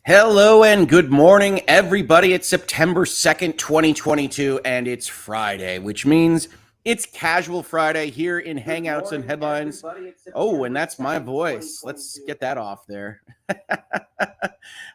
Hello and good morning, everybody. It's September 2nd, 2022, and it's Friday, which means it's Casual Friday here in Hangouts and Headlines. Oh, and that's my voice. Let's get that off there.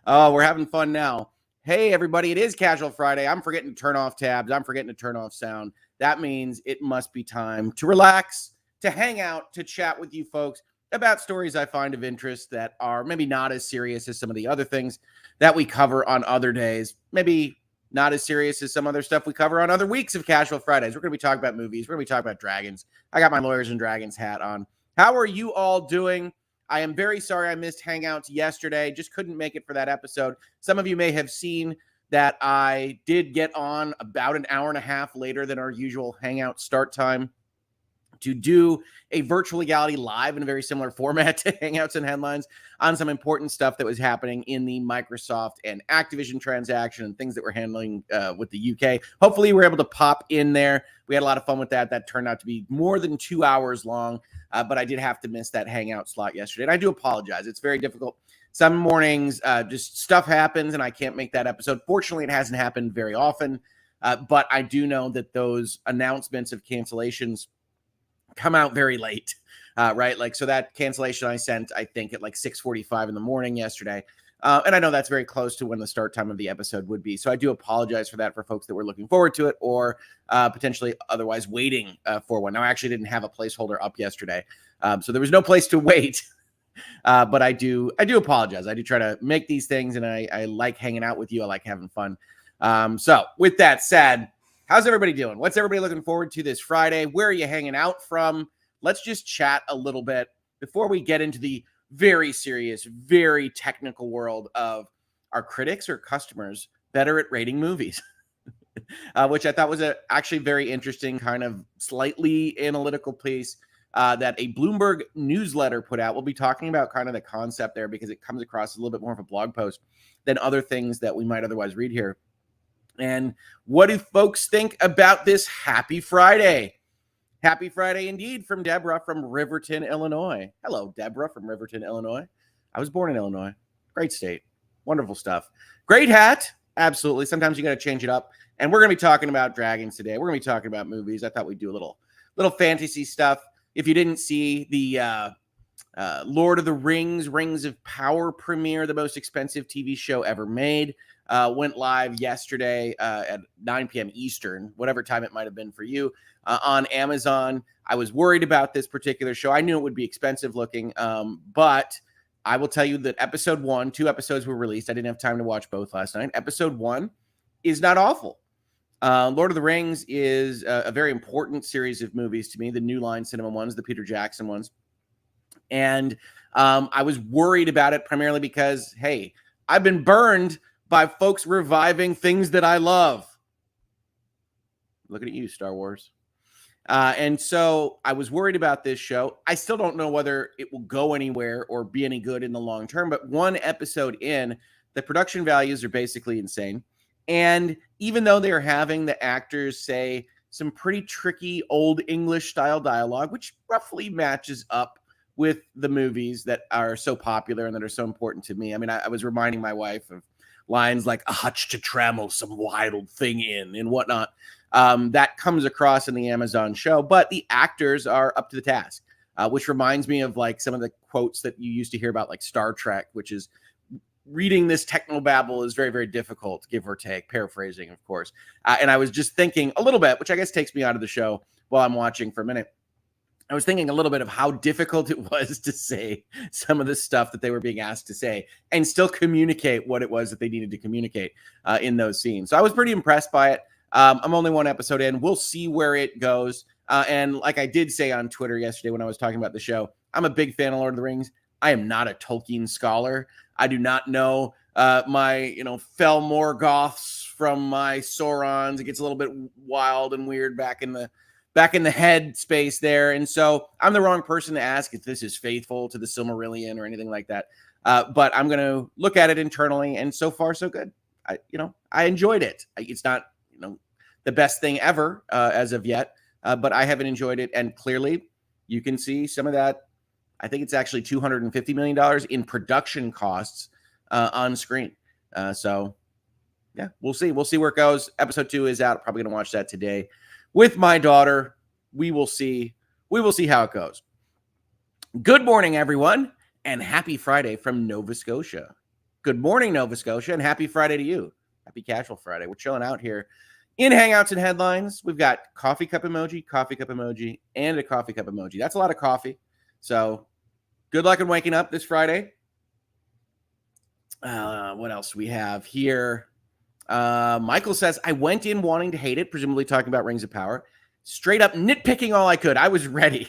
Oh, we're having fun now. Hey, everybody, it is Casual Friday. I'm forgetting to turn off tabs. I'm forgetting to turn off sound. That means it must be time to relax, to hang out, to chat with you folks about stories I find of interest that are maybe not as serious as some of the other things that we cover on other days. Maybe not as serious as some other stuff we cover on other weeks of Casual Fridays. We're going to be talking about movies. We're going to be talking about dragons. I got my Lawyers and Dragons hat on. How are you all doing? I am very sorry I missed Hangouts yesterday. Just couldn't make it for that episode. Some of you may have seen that I did get on about an hour and a half later than our usual Hangout start time to do a virtual Legality live in a very similar format to Hangouts and Headlines on some important stuff that was happening in the Microsoft and Activision transaction and things that we're handling with the UK. Hopefully we're able to pop in there. We had a lot of fun with that. That turned out to be more than 2 hours long, but I did have to miss that Hangout slot yesterday. And I do apologize. It's very difficult. Some mornings, just stuff happens and I can't make that episode. Fortunately, it hasn't happened very often, but I do know that those announcements of cancellations come out very late, right? Like, so that cancellation I sent, I think at like 6:45 in the morning yesterday. And I know that's very close to when the start time of the episode would be. So I do apologize for that for folks that were looking forward to it or potentially otherwise waiting for one. Now, I actually didn't have a placeholder up yesterday. So there was no place to wait. But I do apologize. I do try to make these things and I like hanging out with you. I like having fun. So with that said, how's everybody doing? What's everybody looking forward to this Friday? Where are you hanging out from? Let's just chat a little bit before we get into the very serious, very technical world of are critics or customers better at rating movies? Which I thought was actually very interesting, kind of slightly analytical piece that a Bloomberg newsletter put out. We'll be talking about kind of the concept there because it comes across as a little bit more of a blog post than other things that we might otherwise read here. And what do folks think about this Happy Friday? Happy Friday indeed from Deborah from Riverton, Illinois. Hello, Deborah from Riverton, Illinois. I was born in Illinois. Great state. Wonderful stuff. Great hat. Absolutely. Sometimes you got to change it up. And we're going to be talking about dragons today. We're going to be talking about movies. I thought we'd do a little fantasy stuff. If you didn't see the Lord of the Rings, Rings of Power premiere, the most expensive TV show ever made, went live yesterday at 9 p.m. Eastern, whatever time it might have been for you, on Amazon. I was worried about this particular show. I knew it would be expensive looking, but I will tell you that episode 1, 2 episodes were released. I didn't have time to watch both last night. Episode 1 is not awful. Lord of the Rings is a very important series of movies to me, the New Line Cinema ones, the Peter Jackson ones. And I was worried about it primarily because, hey, I've been burned by folks reviving things that I love. Looking at you, Star Wars. And so I was worried about this show. I still don't know whether it will go anywhere or be any good in the long term, but one episode in, the production values are basically insane. And even though they're having the actors say some pretty tricky old English style dialogue, which roughly matches up with the movies that are so popular and that are so important to me. I mean, I was reminding my wife of lines like a hutch to trammel some wild thing in and whatnot. That comes across in the Amazon show, but the actors are up to the task, which reminds me of like some of the quotes that you used to hear about like Star Trek, which is reading this technobabble is very, very difficult, give or take, paraphrasing, of course. And I was just thinking a little bit, which I guess takes me out of the show while I'm watching for a minute. I was thinking a little bit of how difficult it was to say some of the stuff that they were being asked to say and still communicate what it was that they needed to communicate in those scenes. So I was pretty impressed by it. I'm only one episode in. We'll see where it goes. And like I did say on Twitter yesterday when I was talking about the show, I'm a big fan of Lord of the Rings. I am not a Tolkien scholar. I do not know my, Fel Morgoths from my Saurons. It gets a little bit wild and weird back in the head space there. And so I'm the wrong person to ask if this is faithful to the Silmarillion or anything like that. But I'm going to look at it internally. And so far, so good. I enjoyed it. It's not, the best thing ever as of yet, but I haven't enjoyed it. And clearly you can see some of that. I think it's actually $250 million in production costs on screen. So yeah, we'll see. We'll see where it goes. Episode 2 is out. Probably going to watch that today with my daughter. We will see. We will see how it goes. Good morning, everyone, and happy Friday from Nova Scotia. Good morning, Nova Scotia, and happy Friday to you. Happy Casual Friday. We're chilling out here in Hangouts and Headlines. We've got coffee cup emoji, and a coffee cup emoji. That's a lot of coffee. So good luck in waking up this Friday. What else do we have here? Michael says, I went in wanting to hate it, presumably talking about Rings of Power. Straight up nitpicking all I could. I was ready.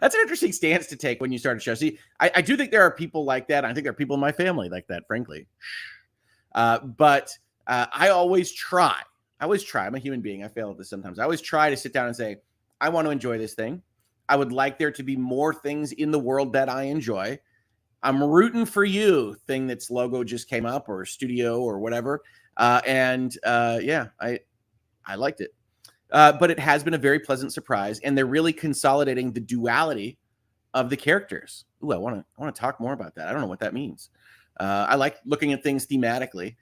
That's an interesting stance to take when you start a show. See, I do think there are people like that. I think there are people in my family like that, frankly. But I always try. I'm a human being. I fail at this sometimes. I always try to sit down and say, I want to enjoy this thing. I would like there to be more things in the world that I enjoy. I'm rooting for you, thing that's logo just came up or studio or whatever. Yeah, I liked it. But it has been a very pleasant surprise, and they're really consolidating the duality of the characters. Ooh, I want to talk more about that. I don't know what that means. I like looking at things thematically.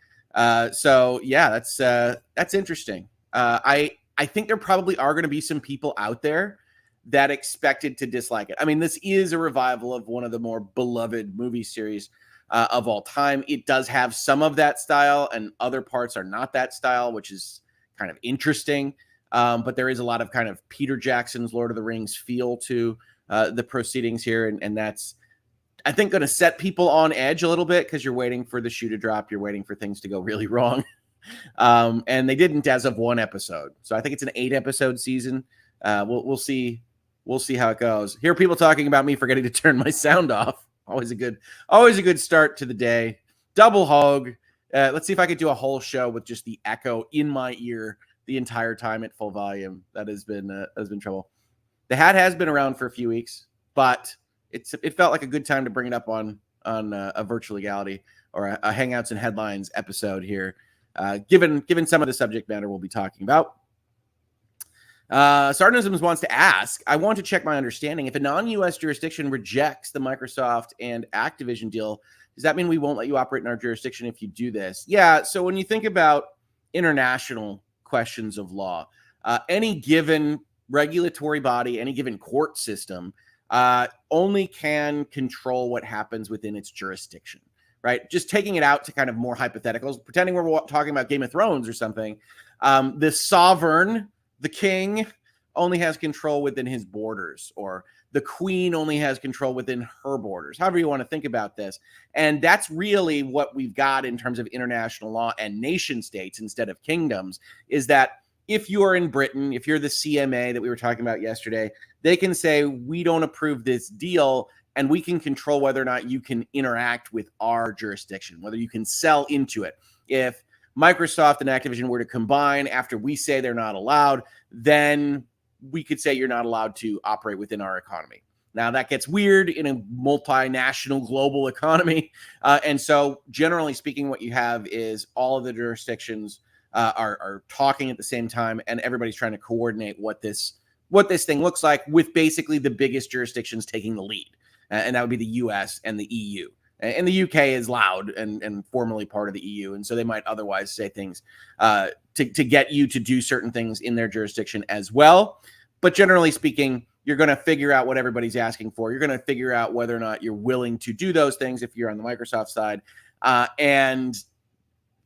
So yeah, that's interesting. I think there probably are going to be some people out there that expected to dislike it. I mean, this is a revival of one of the more beloved movie series of all time. It does have some of that style, and other parts are not that style, which is kind of interesting. But there is a lot of kind of Peter Jackson's Lord of the Rings feel to the proceedings here. And that's, I think, going to set people on edge a little bit because you're waiting for the shoe to drop. You're waiting for things to go really wrong. And they didn't as of one episode. So I think it's an 8-episode season. We'll see. We'll see how it goes. Hear people talking about me forgetting to turn my sound off. Always a good start to the day. Double Hoeg. Let's see if I could do a whole show with just the echo in my ear the entire time at full volume. That has been trouble. The hat has been around for a few weeks, but it felt like a good time to bring it up on a Virtual Legality or a Hangouts and Headlines episode here, given some of the subject matter we'll be talking about. Sardonisms wants to ask, I want to check my understanding. If a non-U.S. jurisdiction rejects the Microsoft and Activision deal, does that mean we won't let you operate in our jurisdiction if you do this? Yeah, so when you think about international questions of law, any given regulatory body, any given court system only can control what happens within its jurisdiction, right? Just taking it out to kind of more hypotheticals, pretending we're talking about Game of Thrones or something. The sovereign, the king, only has control within his borders, or the queen only has control within her borders, however you want to think about this. And that's really what we've got in terms of international law and nation states instead of kingdoms, is that if you're in Britain, if you're the CMA that we were talking about yesterday, they can say, we don't approve this deal, and we can control whether or not you can interact with our jurisdiction, whether you can sell into it. If Microsoft and Activision were to combine after we say they're not allowed, then we could say you're not allowed to operate within our economy. Now, that gets weird in a multinational global economy. And so generally speaking, what you have is all of the jurisdictions are talking at the same time, and everybody's trying to coordinate what this thing looks like, with basically the biggest jurisdictions taking the lead. And that would be the US and the EU. And the UK is loud and formally part of the EU. And so they might otherwise say things to get you to do certain things in their jurisdiction as well. But generally speaking, you're going to figure out what everybody's asking for. You're going to figure out whether or not you're willing to do those things if you're on the Microsoft side. And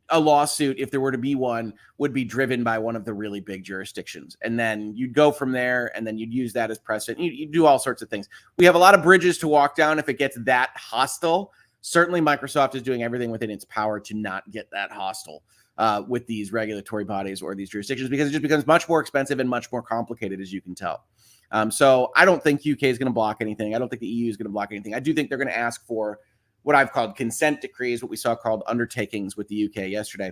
a lawsuit, if there were to be one, would be driven by one of the really big jurisdictions. And then you'd go from there, and then you'd use that as precedent. You'd do all sorts of things. We have a lot of bridges to walk down if it gets that hostile. Certainly, Microsoft is doing everything within its power to not get that hostile with these regulatory bodies or these jurisdictions, because it just becomes much more expensive and much more complicated, as you can tell. So I don't think UK is going to block anything. I don't think the EU is going to block anything. I do think they're going to ask for what I've called consent decrees, what we saw called undertakings with the UK yesterday,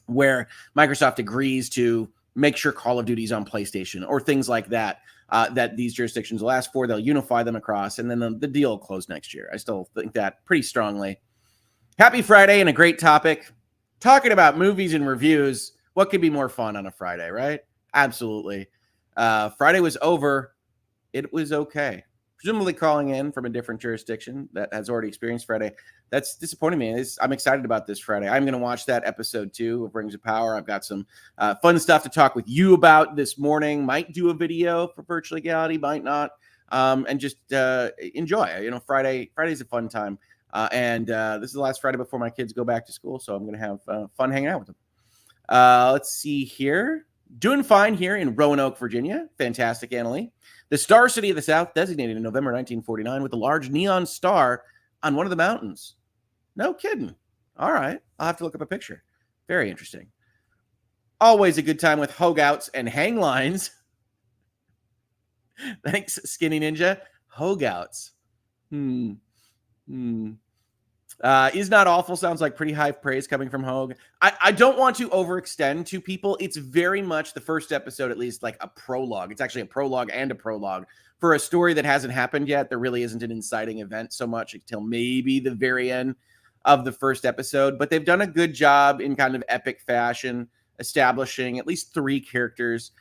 where Microsoft agrees to make sure Call of Duty is on PlayStation or things like that, that these jurisdictions will ask for. They'll unify them across, and then the deal will close next year. I still think that pretty strongly. Happy Friday and a great topic. Talking about movies and reviews. What could be more fun on a Friday, right? Absolutely. Friday was over. It was okay. presumably calling in from a different jurisdiction that has already experienced Friday. That's disappointing me. I'm excited about this Friday. I'm going to watch that episode 2 of Rings of Power. I've got some fun stuff to talk with you about this morning. Might do a video for Virtual Legality, might not, and just enjoy. Friday's a fun time, and this is the last Friday before my kids go back to school, so I'm going to have fun hanging out with them. Let's see here. Doing fine here in Roanoke, Virginia. Fantastic, Annalie. The Star City of the South, designated in November 1949 with a large neon star on one of the mountains. No kidding. All right. I'll have to look up a picture. Very interesting. Always a good time with Hoegouts and hang lines. Thanks, Skinny Ninja. Hoegouts. Is not awful sounds like pretty high praise coming from Hoeg. I don't want to overextend to people. It's very much the first episode, at least, like a prologue. It's actually a prologue and a prologue for a story that hasn't happened yet. There really isn't an inciting event so much until maybe the very end of the first episode. But they've done a good job in kind of epic fashion establishing at least 3 characters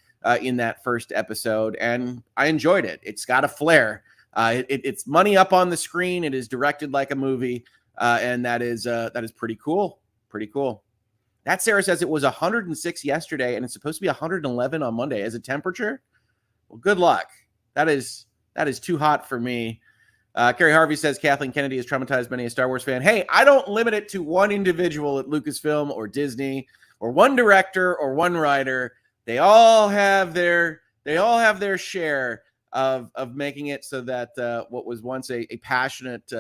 in that first episode. And I enjoyed it. It's got a flair. It's money up on the screen. It is directed like a movie. And that is pretty cool. Pretty cool. That Sarah says it was 106 yesterday, and it's supposed to be 111 on Monday as a temperature. Well, good luck. That is too hot for me. Carrie Harvey says Kathleen Kennedy has traumatized many a Star Wars fan. Hey, I don't limit it to one individual at Lucasfilm or Disney or one director or one writer. They all have their share of making it so that what was once a passionate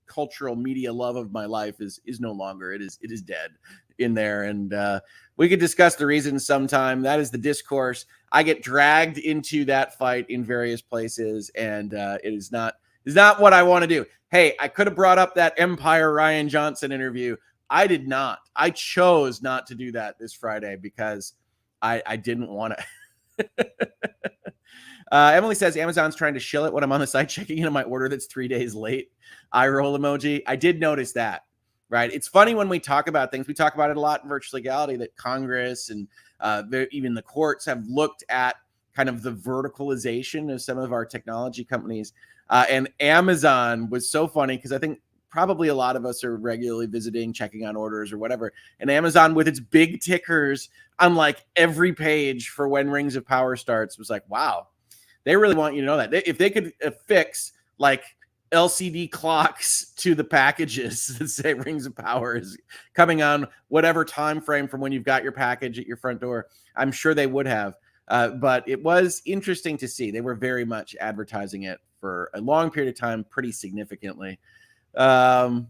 cultural media love of my life is no longer. It is dead in there, and we could discuss the reasons sometime. That is the discourse. I get dragged into that fight in various places, and it is not what I want to do. Hey, I could have brought up that Empire Rian Johnson interview. I did not. I chose not to do that this Friday because I didn't want to. Emily says Amazon's trying to shill it when I'm on the site checking into my order that's 3 days late. Eye roll emoji. I did notice that, right? It's funny when we talk about things. We talk about it a lot in Virtual Legality that Congress and even the courts have looked at kind of the verticalization of some of our technology companies. And Amazon was so funny because I think probably a lot of us are regularly visiting, checking on orders or whatever. And Amazon with its big tickers on like every page for when Rings of Power starts was like, wow. They really want you to know that. If they could affix like LCD clocks to the packages that say Rings of Power is coming on whatever time frame from when you've got your package at your front door, I'm sure they would have. But it was interesting to see. They were very much advertising it for a long period of time, pretty significantly. Good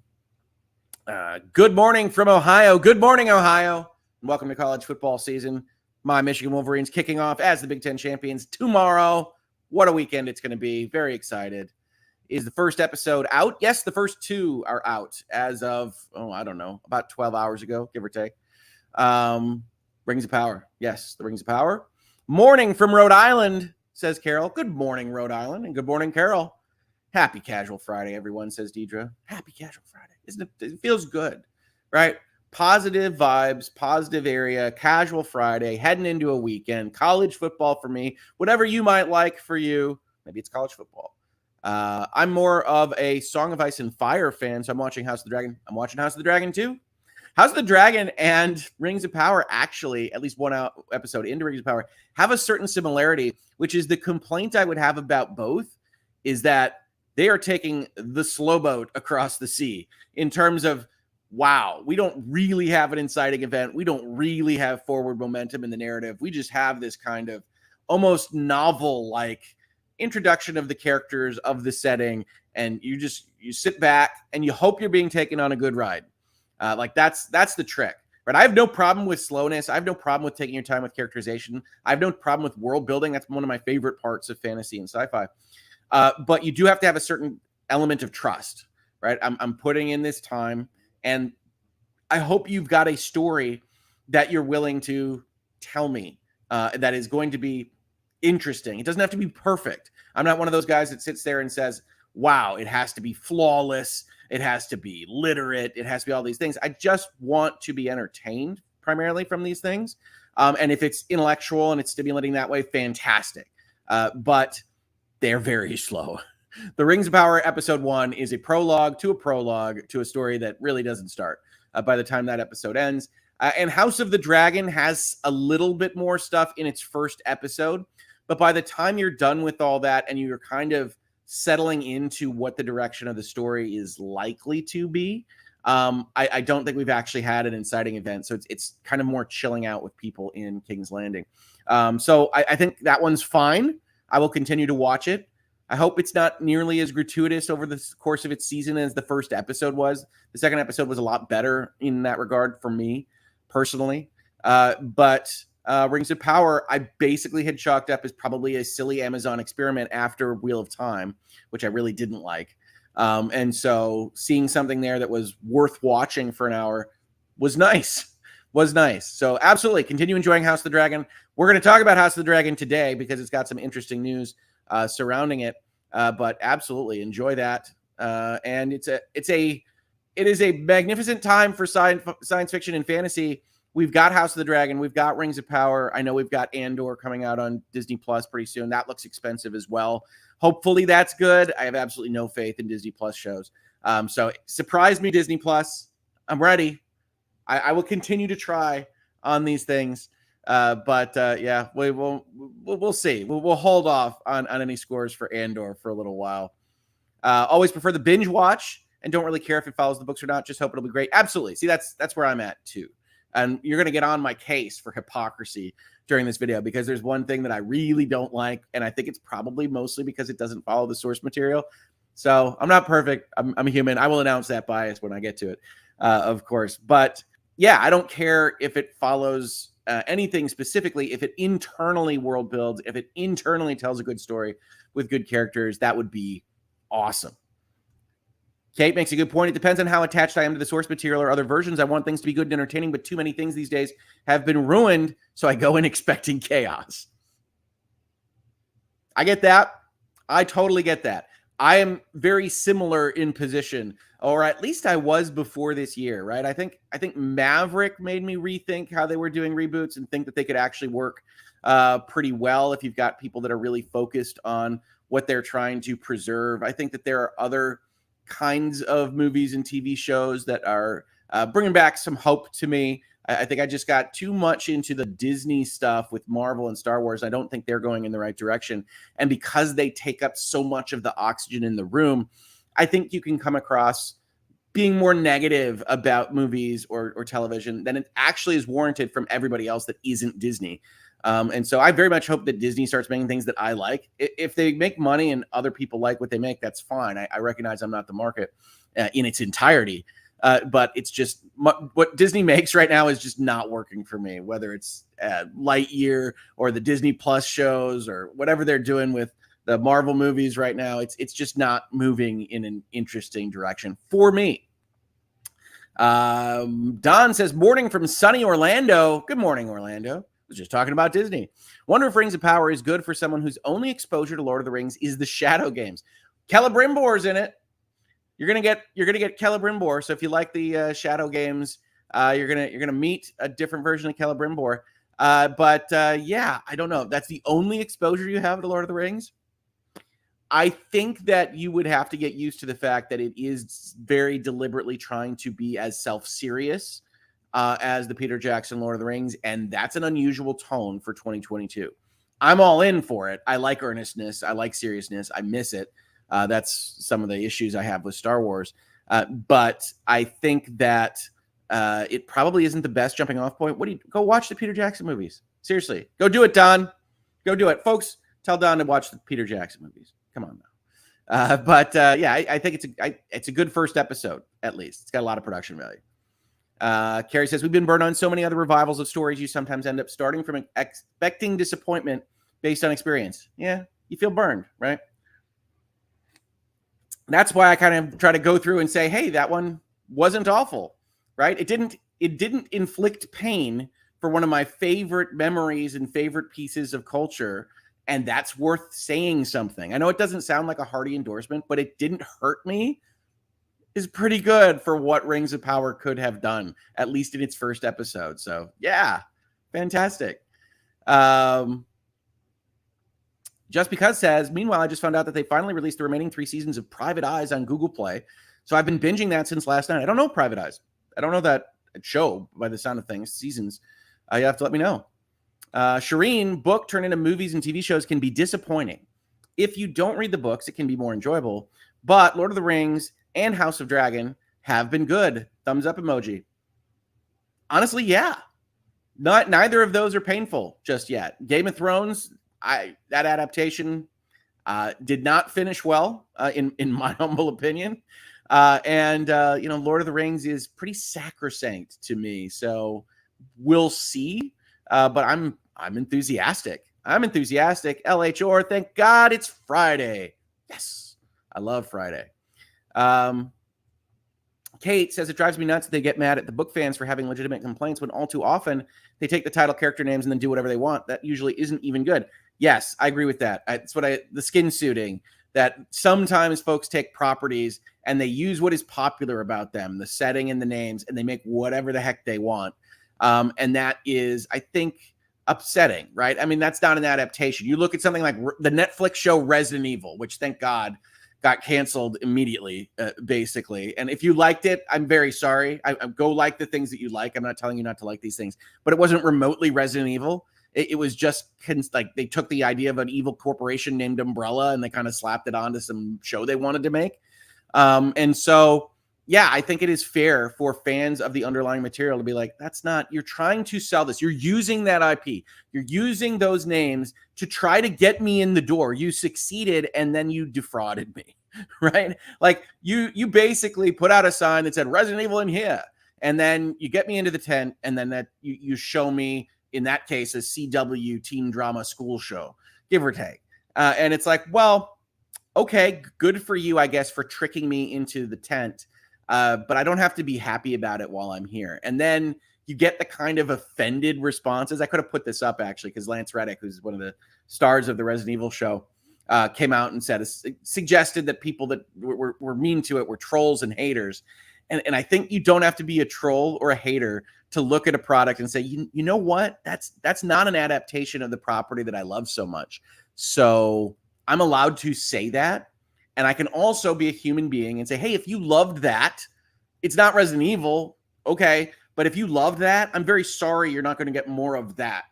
morning from Ohio. Good morning, Ohio. Welcome to college football season. My Michigan Wolverines kicking off as the Big Ten champions tomorrow. What a weekend it's going to be. Very excited. Is the first episode out? Yes, the first 2 are out as of, I don't know, about 12 hours ago, give or take. Rings of Power. Yes, the Rings of Power. Morning from Rhode Island, says Carol. Good morning, Rhode Island, and good morning, Carol. Happy Casual Friday, everyone, says Deidre. Happy Casual Friday. Isn't it? It feels good, right? Positive vibes, positive area, casual Friday, heading into a weekend, college football for me, whatever you might like for you. Maybe it's college football. I'm more of a Song of Ice and Fire fan, so I'm watching House of the Dragon. I'm watching House of the Dragon too. House of the Dragon and Rings of Power actually, at least one episode into Rings of Power, have a certain similarity, which is the complaint I would have about both is that they are taking the slow boat across the sea in terms of, wow, we don't really have an inciting event. We don't really have forward momentum in the narrative. We just have this kind of almost novel-like introduction of the characters, of the setting, and you sit back and you hope you're being taken on a good ride. That's the trick, right? I have no problem with slowness. I have no problem with taking your time with characterization. I have no problem with world building. That's one of my favorite parts of fantasy and sci-fi. But you do have to have a certain element of trust, right? I'm putting in this time. And I hope you've got a story that you're willing to tell me that is going to be interesting. It doesn't have to be perfect. I'm not one of those guys that sits there and says, wow, it has to be flawless. It has to be literate. It has to be all these things. I just want to be entertained primarily from these things. And if it's intellectual and it's stimulating that way, fantastic. But they're very slow. The Rings of Power episode 1 is a prologue to a story that really doesn't start by the time that episode ends. And House of the Dragon has a little bit more stuff in its first episode, but by the time you're done with all that and you're kind of settling into what the direction of the story is likely to be, I don't think we've actually had an inciting event. So it's kind of more chilling out with people in King's Landing. So I think that one's fine. I will continue to watch it. I hope it's not nearly as gratuitous over the course of its season as the first episode was. The second episode was a lot better in that regard for me personally. But Rings of Power, I basically had chalked up as probably a silly Amazon experiment after Wheel of Time, which I really didn't like. And so seeing something there that was worth watching for an hour was nice. So absolutely continue enjoying House of the Dragon. We're going to talk about House of the Dragon today because it's got some interesting news surrounding it. But absolutely enjoy that. And it is a magnificent time for science fiction and fantasy. We've got House of the Dragon. We've got Rings of Power. I know we've got Andor coming out on Disney Plus pretty soon. That looks expensive as well. Hopefully that's good. I have absolutely no faith in Disney Plus shows. So surprise me, Disney Plus. I'm ready. I will continue to try on these things. But yeah, we'll see. We'll hold off on any scores for Andor for a little while. Always prefer the binge watch and don't really care if it follows the books or not. Just hope it'll be great. Absolutely. See, that's where I'm at too. And you're going to get on my case for hypocrisy during this video because there's one thing that I really don't like. And I think it's probably mostly because it doesn't follow the source material. So I'm not perfect. I'm a human. I will announce that bias when I get to it, of course. But yeah, I don't care if it follows anything specifically. If it internally world builds, if it internally tells a good story with good characters, that would be awesome. Kate makes a good point. It depends on how attached I am to the source material or other versions. I want things to be good and entertaining, but too many things these days have been ruined, so I go in expecting chaos. I get that. I totally get that. I am very similar in position, or at least I was before this year, right? I think Maverick made me rethink how they were doing reboots and think that they could actually work pretty well if you've got people that are really focused on what they're trying to preserve. I think that there are other kinds of movies and TV shows that are bringing back some hope to me. I think I just got too much into the Disney stuff with Marvel and Star Wars. I don't think they're going in the right direction. And because they take up so much of the oxygen in the room, I think you can come across being more negative about movies or television than it actually is warranted from everybody else that isn't Disney. And so I very much hope that Disney starts making things that I like. If they make money and other people like what they make, that's fine. I recognize I'm not the market in its entirety. But it's just what Disney makes right now is just not working for me, whether it's Lightyear or the Disney Plus shows or whatever they're doing with the Marvel movies right now. It's just not moving in an interesting direction for me. Don says, morning from sunny Orlando. Good morning, Orlando. Was just talking about Disney. Wonder if Rings of Power is good for someone whose only exposure to Lord of the Rings is the Shadow games. Celebrimbor's in it. You're gonna get Celebrimbor. So if you like the Shadow games, you're gonna meet a different version of Celebrimbor. But yeah, I don't know. That's the only exposure you have to Lord of the Rings. I think that you would have to get used to the fact that it is very deliberately trying to be as self-serious as the Peter Jackson Lord of the Rings, and that's an unusual tone for 2022. I'm all in for it. I like earnestness. I like seriousness. I miss it. That's some of the issues I have with Star Wars. But I think that it probably isn't the best jumping off point. Go watch the Peter Jackson movies. Seriously, go do it, Don. Go do it, folks. Tell Don to watch the Peter Jackson movies. Come on now. But yeah, I think it's a good first episode, at least. It's got a lot of production value. Carrie says, we've been burned on so many other revivals of stories. You sometimes end up starting from expecting disappointment based on experience. Yeah, you feel burned, right? That's why I kind of try to go through and say, hey, that one wasn't awful, right? It didn't inflict pain for one of my favorite memories and favorite pieces of culture. And that's worth saying something. I know it doesn't sound like a hearty endorsement, but it didn't hurt me. Is pretty good for what Rings of Power could have done, at least in its first episode. So yeah, fantastic. Just Because says, meanwhile, I just found out that they finally released the remaining 3 seasons of Private Eyes on Google Play. So I've been binging that since last night. I don't know Private Eyes. I don't know that show by the sound of things, seasons. You have to let me know. Shireen, book turned into movies and TV shows can be disappointing. If you don't read the books, it can be more enjoyable. But Lord of the Rings and House of Dragon have been good. Thumbs up emoji. Honestly, yeah. Neither of those are painful just yet. Game of Thrones, that adaptation did not finish well, in my humble opinion. Lord of the Rings is pretty sacrosanct to me. So we'll see. But I'm enthusiastic. LHR, thank God it's Friday. Yes, I love Friday. Kate says it drives me nuts that they get mad at the book fans for having legitimate complaints when all too often they take the title, character names, and then do whatever they want. That usually isn't even good. Yes, I agree with that. It's the skin suiting, that sometimes folks take properties and they use what is popular about them, the setting and the names, and they make whatever the heck they want. And that is, I think, upsetting, right? I mean, that's not an adaptation. You look at something like the Netflix show Resident Evil, which thank God got canceled immediately, basically. And if you liked it, I'm very sorry. I go like the things that you like. I'm not telling you not to like these things, but it wasn't remotely Resident Evil. It was just like they took the idea of an evil corporation named Umbrella and they kind of slapped it onto some show they wanted to make. And so, yeah, I think it is fair for fans of the underlying material to be like, that's not, you're trying to sell this. You're using that IP. You're using those names to try to get me in the door. You succeeded and then you defrauded me, right? Like you basically put out a sign that said Resident Evil in here. And then you get me into the tent and then that you show me, in that case, a CW teen drama school show, give or take. And it's like, well, okay, good for you, I guess, for tricking me into the tent. But I don't have to be happy about it while I'm here. And then you get the kind of offended responses. I could have put this up, actually, because Lance Reddick, who's one of the stars of the Resident Evil show, came out and suggested that people that were mean to it were trolls and haters. And I think you don't have to be a troll or a hater to look at a product and say, you know what? That's not an adaptation of the property that I love so much. So I'm allowed to say that. And I can also be a human being and say, hey, if you loved that, it's not Resident Evil, okay? But if you loved that, I'm very sorry you're not going to get more of that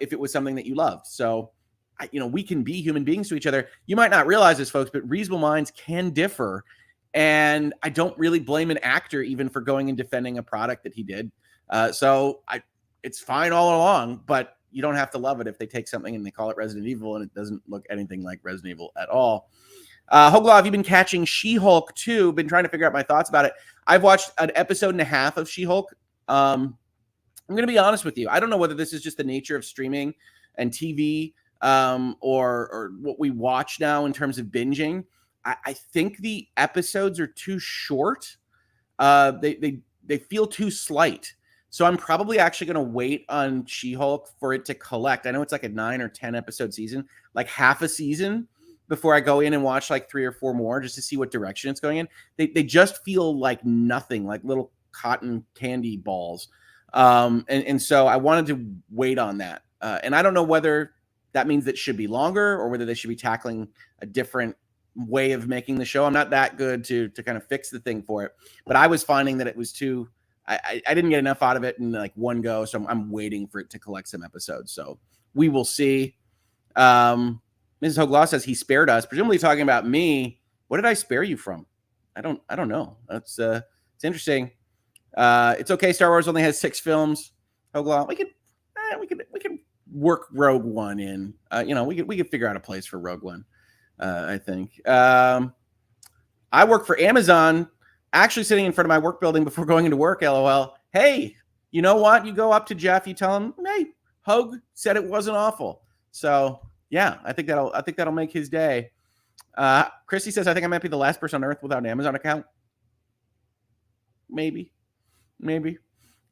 if it was something that you loved. So, we can be human beings to each other. You might not realize this, folks, but reasonable minds can differ. And I don't really blame an actor even for going and defending a product that he did. It's fine all along, but you don't have to love it if they take something and they call it Resident Evil and it doesn't look anything like Resident Evil at all. Hoeg Law, have you been catching She-Hulk 2? Been trying to figure out my thoughts about it. I've watched an episode and a half of She-Hulk. I'm going to be honest with you. I don't know whether this is just the nature of streaming and TV or what we watch now in terms of binging. I think the episodes are too short. They feel too slight. So I'm probably actually going to wait on She-Hulk for it to collect. I know it's like a 9 or 10 episode season, like half a season, before I go in and watch like 3 or 4 more just to see what direction it's going in. They just feel like nothing, like little cotton candy balls. And so I wanted to wait on that. And I don't know whether that means that it should be longer or whether they should be tackling a different way of making the show. I'm not that good to kind of fix the thing for it, but I was finding that it was too, I didn't get enough out of it in like one go. So I'm waiting for it to collect some episodes. So we will see. Mrs. Hoeg Law says he spared us, presumably talking about me. What did I spare you from? I don't know. That's it's interesting. It's okay. Star Wars only has 6 films. Hoeg Law, we could work Rogue One in. We could figure out a place for Rogue One. I think. I work for Amazon, actually sitting in front of my work building before going into work. LOL. Hey, you know what? You go up to Jeff, you tell him, hey, Hoeg said it wasn't awful. So yeah, I think that'll make his day. Christy says, I think I might be the last person on earth without an Amazon account. Maybe.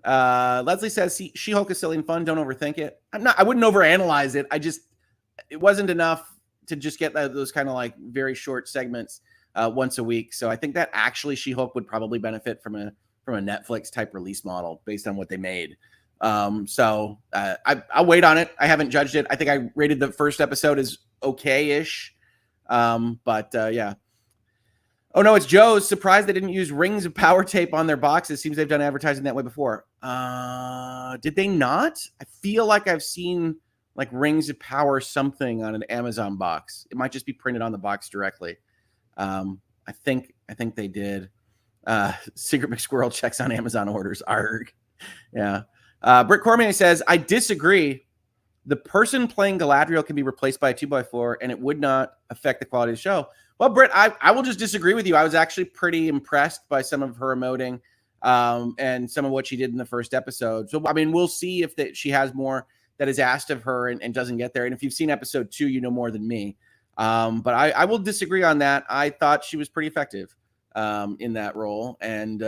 Leslie says, She-Hulk is silly and fun. Don't overthink it. I wouldn't overanalyze it. It wasn't enough to just get those kind of like very short segments once a week. So I think that actually She-Hulk would probably benefit from a Netflix type release model based on what they made. I'll wait on it. I haven't judged it. I think I rated the first episode as okay-ish. Yeah. Oh no, it's Joe's. Surprised they didn't use rings of power tape on their boxes. Seems they've done advertising that way before. Did they not? I feel like I've seen like rings of power something on an Amazon box. It might just be printed on the box directly. I think they did. Secret McSquirrel checks on Amazon orders. Arg. Yeah. Britt Cormier says, I disagree. The person playing Galadriel can be replaced by a 2x4 and it would not affect the quality of the show. Well, Britt, I will just disagree with you. I was actually pretty impressed by some of her emoting and some of what she did in the first episode. So, I mean, we'll see if she has more that is asked of her and doesn't get there. And if you've seen episode 2, you know more than me. But I will disagree on that. I thought she was pretty effective in that role. And,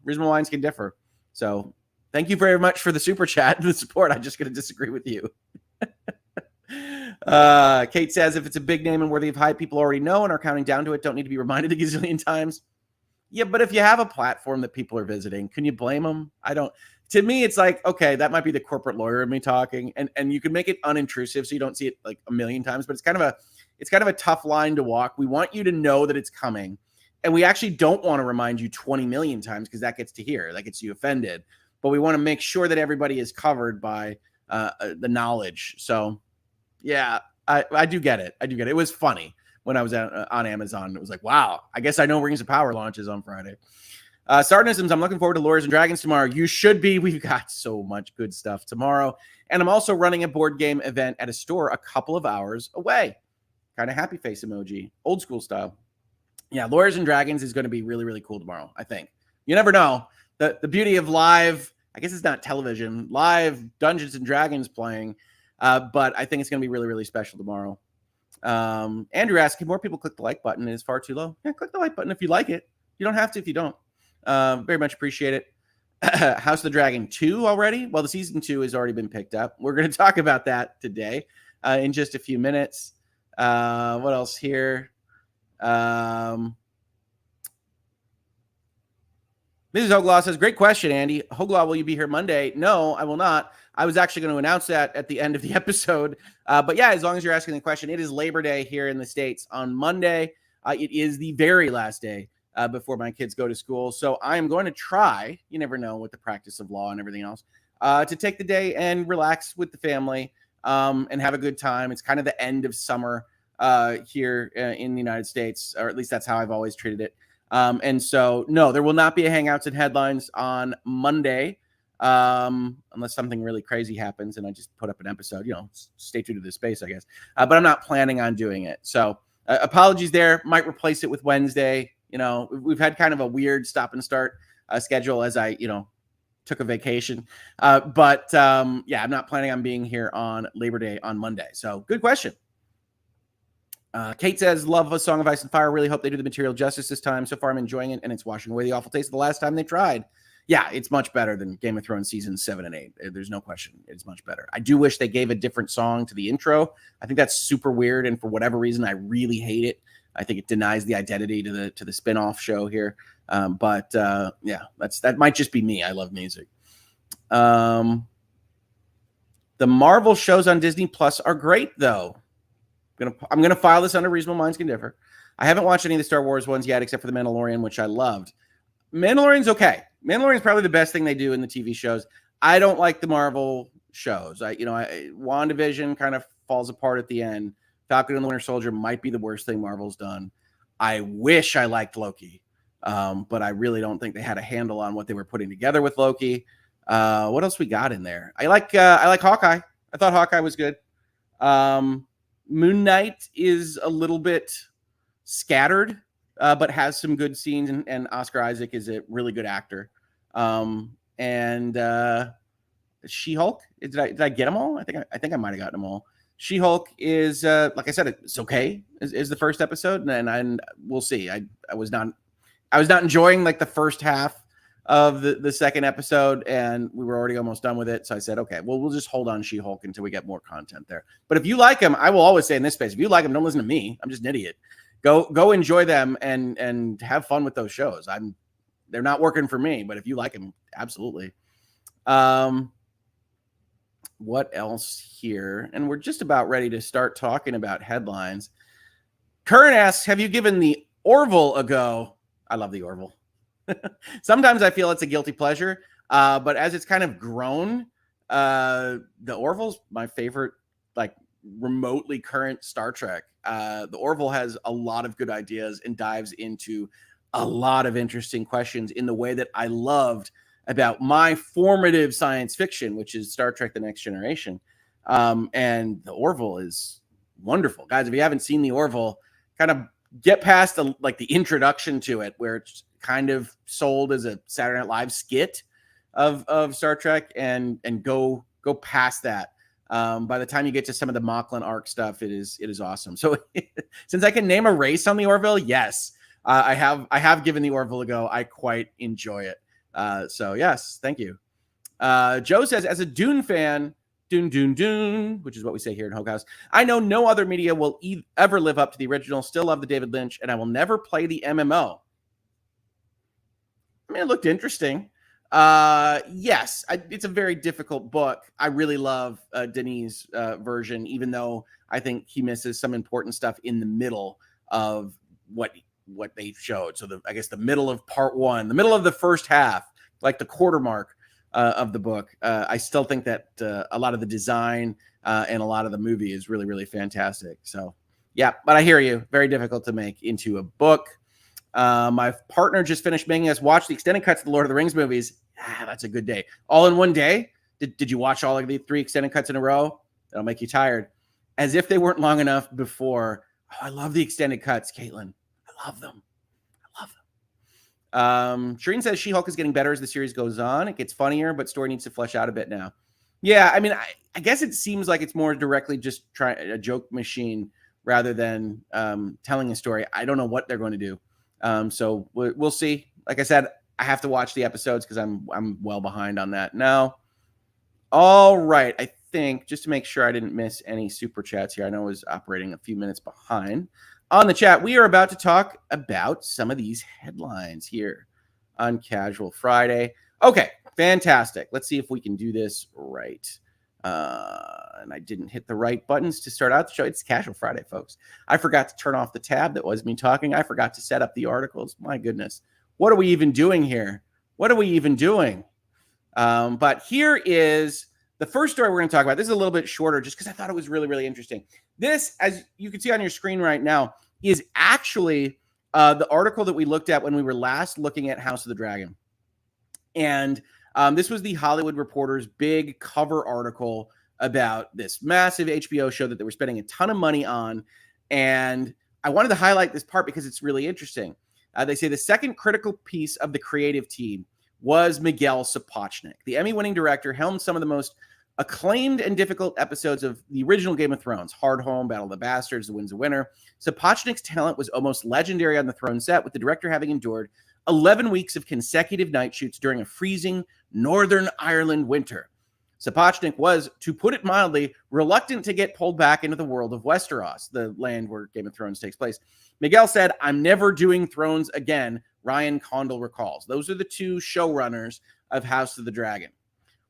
reasonable minds can differ. So thank you very much for the super chat and the support. I'm just going to disagree with you. Kate says, if it's a big name and worthy of hype, people already know and are counting down to it, don't need to be reminded a gazillion times. Yeah, but if you have a platform that people are visiting, can you blame them? I don't. To me, it's like, okay, that might be the corporate lawyer in me talking, and you can make it unintrusive so you don't see it like a million times, but it's kind of a tough line to walk. We want you to know that it's coming, and we actually don't want to remind you 20 million times because that gets to hear, that gets you offended. But we want to make sure that everybody is covered by the knowledge. So, yeah, I do get it. It was funny when I was on Amazon. It was like, wow, I guess I know Rings of Power launches on Friday. Sarnisms, I'm looking forward to Lawyers and Dragons tomorrow. You should be. We've got so much good stuff tomorrow. And I'm also running a board game event at a store a couple of hours away. Kind of happy face emoji, old school style. Yeah, Lawyers and Dragons is going to be really, really cool tomorrow, I think. You never know. The beauty of live, I guess it's not television, live Dungeons and Dragons playing, but I think it's going to be really, really special tomorrow. Andrew asks, can more people click the like button? It is far too low. Yeah, click the like button if you like it. You don't have to if you don't. Very much appreciate it. House of the Dragon 2 already? Well, the season 2 has already been picked up. We're going to talk about that today in just a few minutes. What else here? Mrs. Hoeg Law says, great question, Andy. Hoeg Law, will you be here Monday? No, I will not. I was actually going to announce that at the end of the episode. But yeah, as long as you're asking the question, it is Labor Day here in the States on Monday. It is the very last day before my kids go to school. So I am going to try, you never know with the practice of law and everything else, to take the day and relax with the family and have a good time. It's kind of the end of summer here in the United States, or at least that's how I've always treated it. And so, no, there will not be a Hangouts and Headlines on Monday unless something really crazy happens and I just put up an episode, stay true to the space, I guess. But I'm not planning on doing it. So apologies there. Might replace it with Wednesday. We've had kind of a weird stop and start schedule as I, took a vacation. Yeah, I'm not planning on being here on Labor Day on Monday. So good question. Kate says, love A Song of Ice and Fire. Really hope they do the material justice this time. So far, I'm enjoying it, and it's washing away the awful taste of the last time they tried. Yeah, it's much better than Game of Thrones seasons 7 and 8. There's no question. It's much better. I do wish they gave a different song to the intro. I think that's super weird, and for whatever reason, I really hate it. I think it denies the identity to the spinoff show here. Yeah, that might just be me. I love music. The Marvel shows on Disney Plus are great, though. I'm gonna file this under Reasonable Minds Can Differ. I haven't watched any of the Star Wars ones yet, except for The Mandalorian, which I loved. Mandalorian's okay. Mandalorian's probably the best thing they do in the TV shows. I don't like the Marvel shows. WandaVision kind of falls apart at the end. Falcon and the Winter Soldier might be the worst thing Marvel's done. I wish I liked Loki, but I really don't think they had a handle on what they were putting together with Loki. What else we got in there? I like Hawkeye. I thought Hawkeye was good. Moon Knight is a little bit scattered, but has some good scenes, and Oscar Isaac is a really good actor. She-Hulk, did I get them all? I think I might have gotten them all. She-Hulk is, like I said, it's okay. Is the first episode, and we'll see. I was not enjoying like the first half of the second episode, and we were already almost done with it. So I said, okay, well, we'll just hold on She-Hulk until we get more content there. But if you like them, I will always say in this space, if you like them, don't listen to me. I'm just an idiot. Go enjoy them and have fun with those shows. They're not working for me, but if you like them, absolutely. what else here? And we're just about ready to start talking about headlines. Curran asks, have you given the Orville a go? I love the Orville. Sometimes I feel it's a guilty pleasure, but as it's kind of grown, the Orville's my favorite, like remotely current Star Trek. The Orville has a lot of good ideas and dives into a lot of interesting questions in the way that I loved about my formative science fiction, which is Star Trek: The Next Generation. And the Orville is wonderful. Guys, if you haven't seen the Orville, kind of get past the introduction to it, where it's kind of sold as a Saturday Night Live skit of Star Trek, and go past that. By the time you get to some of the Mocklin arc stuff, it is awesome. So since I can name a race on the Orville, yes, I have given the Orville a go. I quite enjoy it. So yes, thank you. Joe says, as a Dune fan, Dune, which is what we say here in Hoeg House, I know no other media will ever live up to the original. Still love the David Lynch, and I will never play the MMO. I mean, it looked interesting. Yes, it's a very difficult book. I really love Denis' version, even though I think he misses some important stuff in the middle of what they showed. So I guess the middle of part one, the middle of the first half, like the quarter mark of the book. I still think that a lot of the design and a lot of the movie is really, really fantastic. So yeah, but I hear you. Very difficult to make into a book. My partner just finished making us watch the extended cuts of the Lord of the Rings movies. That's a good day. All in one day? Did you watch all of the 3 extended cuts in a row? That'll make you tired. As if they weren't long enough before. Oh, I love the extended cuts, Caitlin. I love them. Shireen says She-Hulk is getting better as the series goes on. It gets funnier, but story needs to flesh out a bit now. Yeah, I mean, I guess it seems like it's more directly just a joke machine rather than telling a story. I don't know what they're going to do. So we'll see. Like I said, I have to watch the episodes because I'm well behind on that now. All right. I think just to make sure I didn't miss any super chats here, I know I was operating a few minutes behind on the chat. We are about to talk about some of these headlines here on Casual Friday. Okay, fantastic. Let's see if we can do this right. And I didn't hit the right buttons to start out the show. It's Casual Friday, folks. I forgot to turn off the tab that was me talking. I forgot to set up the articles. My goodness. What are we even doing here? What are we even doing? But here is the first story we're going to talk about. This is a little bit shorter just because I thought it was really, really interesting. This, as you can see on your screen right now, is actually the article that we looked at when we were last looking at House of the Dragon. And this was the Hollywood Reporter's big cover article about this massive HBO show that they were spending a ton of money on. And I wanted to highlight this part because it's really interesting. They say the second critical piece of the creative team was Miguel Sapochnik. The Emmy-winning director helmed some of the most acclaimed and difficult episodes of the original Game of Thrones, Hard Home, Battle of the Bastards, The Winds of Winter. Sapochnik's talent was almost legendary on the throne set, with the director having endured 11 weeks of consecutive night shoots during a freezing Northern Ireland winter. Sapochnik was, to put it mildly, reluctant to get pulled back into the world of Westeros, the land where Game of Thrones takes place. Miguel said, "I'm never doing Thrones again," Ryan Condal recalls. Those are the two showrunners of House of the Dragon.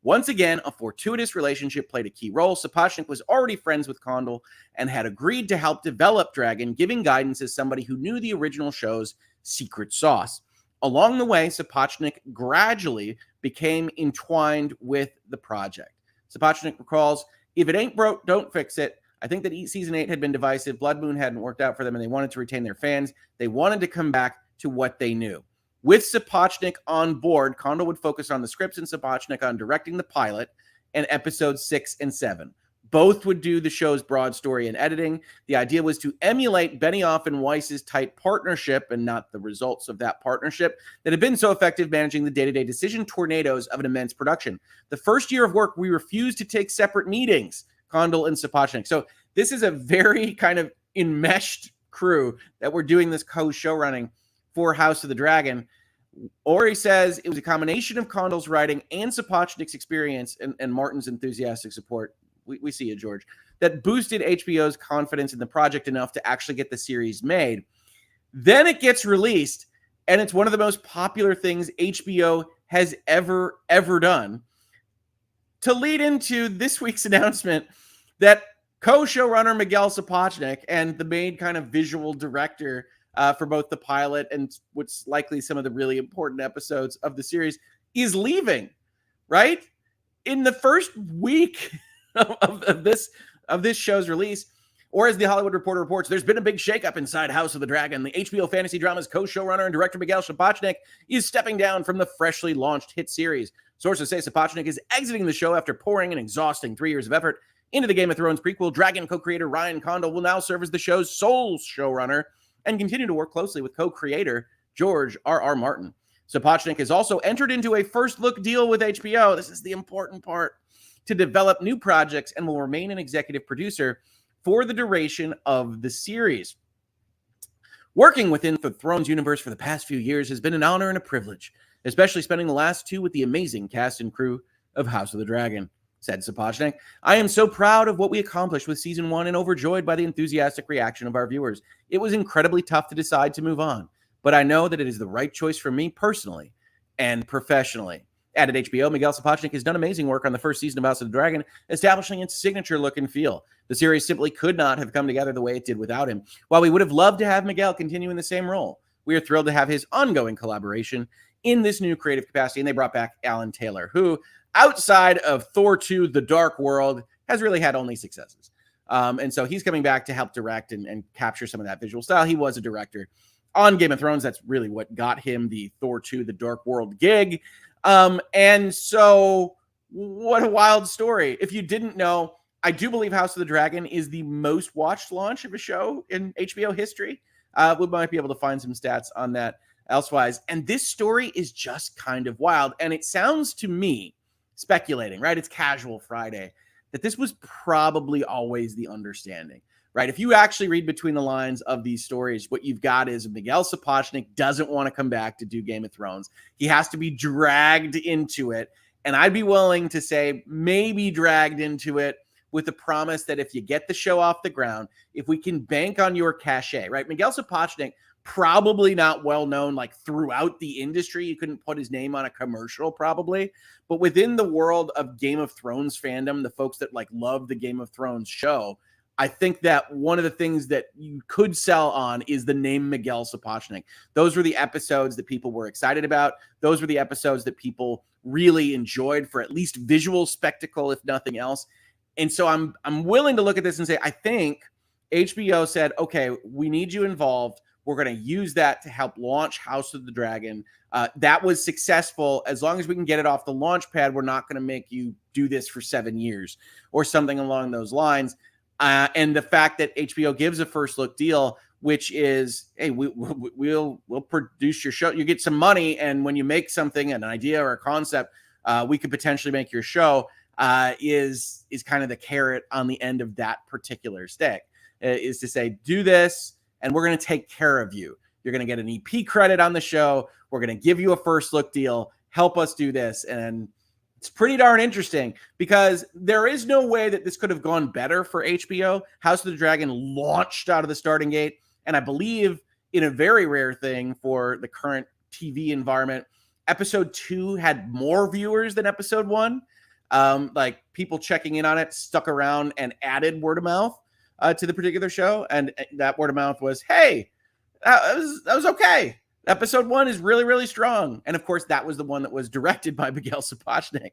Once again, a fortuitous relationship played a key role. Sapochnik was already friends with Condal and had agreed to help develop Dragon, giving guidance as somebody who knew the original show's secret sauce. Along the way, Sapochnik gradually became entwined with the project. Sapochnik recalls, "If it ain't broke, don't fix it. I think that season 8 had been divisive. Blood Moon hadn't worked out for them, and they wanted to retain their fans. They wanted to come back to what they knew." With Sapochnik on board, Condal would focus on the scripts and Sapochnik on directing the pilot and episodes 6 and 7. Both would do the show's broad story and editing. The idea was to emulate Benioff and Weiss's tight partnership, and not the results of that partnership that had been so effective managing the day-to-day decision tornadoes of an immense production. The first year of work, we refused to take separate meetings, Condal and Sapochnik. So this is a very kind of enmeshed crew that were doing this co-show running for House of the Dragon. Ori says it was a combination of Condal's writing and Sapochnik's experience and Martin's enthusiastic support. We see you, George. That boosted HBO's confidence in the project enough to actually get the series made. Then it gets released, and it's one of the most popular things HBO has ever done. to lead into this week's announcement that co-showrunner Miguel Sapochnik and the main kind of visual director for both the pilot and what's likely some of the really important episodes of the series is leaving, right? In the first week of this show's release, or as the Hollywood Reporter reports, there's been a big shakeup inside House of the Dragon. The HBO fantasy drama's co-showrunner and director Miguel Sapochnik is stepping down from the freshly launched hit series. Sources say Sapochnik is exiting the show after pouring an exhausting 3 years of effort into the Game of Thrones prequel. Dragon co-creator Ryan Condal will now serve as the show's sole showrunner and continue to work closely with co-creator George R.R. Martin. Sapochnik has also entered into a first-look deal with HBO. This is the important part, to develop new projects, and will remain an executive producer for the duration of the series. Working within the Thrones universe for the past few years has been an honor and a privilege, especially spending the last two with the amazing cast and crew of House of the Dragon, said Sapochnik. I am so proud of what we accomplished with season 1 and overjoyed by the enthusiastic reaction of our viewers. It was incredibly tough to decide to move on, but I know that it is the right choice for me personally and professionally. At HBO, Miguel Sapochnik has done amazing work on the first season of House of the Dragon, establishing its signature look and feel. The series simply could not have come together the way it did without him. While we would have loved to have Miguel continue in the same role, we are thrilled to have his ongoing collaboration in this new creative capacity. And they brought back Alan Taylor, who, outside of Thor 2, The Dark World, has really had only successes. And so he's coming back to help direct and capture some of that visual style. He was a director on Game of Thrones. That's really what got him the Thor 2, The Dark World gig. And so what a wild story. If you didn't know, I do believe House of the Dragon is the most watched launch of a show in HBO history. We might be able to find some stats on that elsewise. And this story is just kind of wild. And it sounds to me, speculating, right? It's Casual Friday, that this was probably always the understanding, right? If you actually read between the lines of these stories, what you've got is Miguel Sapochnik doesn't want to come back to do Game of Thrones. He has to be dragged into it. And I'd be willing to say maybe dragged into it with the promise that if you get the show off the ground, if we can bank on your cachet, right? Miguel Sapochnik, probably not well known like throughout the industry. You couldn't put his name on a commercial probably, but within the world of Game of Thrones fandom, the folks that like love the Game of Thrones show, I think that one of the things that you could sell on is the name Miguel Sapochnik. Those were the episodes that people were excited about. Those were the episodes that people really enjoyed for at least visual spectacle, if nothing else. And so I'm willing to look at this and say, I think HBO said, okay, we need you involved. We're going to use that to help launch House of the Dragon. That was successful. As long as we can get it off the launch pad, we're not going to make you do this for 7 years or something along those lines. And the fact that HBO gives a first look deal, which is, hey, we'll produce your show. You get some money, and when you make something, an idea or a concept, we could potentially make your show. Is kind of the carrot on the end of that particular stick. Is to say, do this, and we're going to take care of you. You're going to get an EP credit on the show. We're going to give you a first look deal. Help us do this. And it's pretty darn interesting because there is no way that this could have gone better for HBO. House of the Dragon launched out of the starting gate. And I believe in a very rare thing for the current TV environment, episode 2 had more viewers than episode 1. Like people checking in on it stuck around and added word of mouth to the particular show. And that word of mouth was, hey, that was okay. Episode 1 is really, really strong. And of course, that was the one that was directed by Miguel Sapochnik.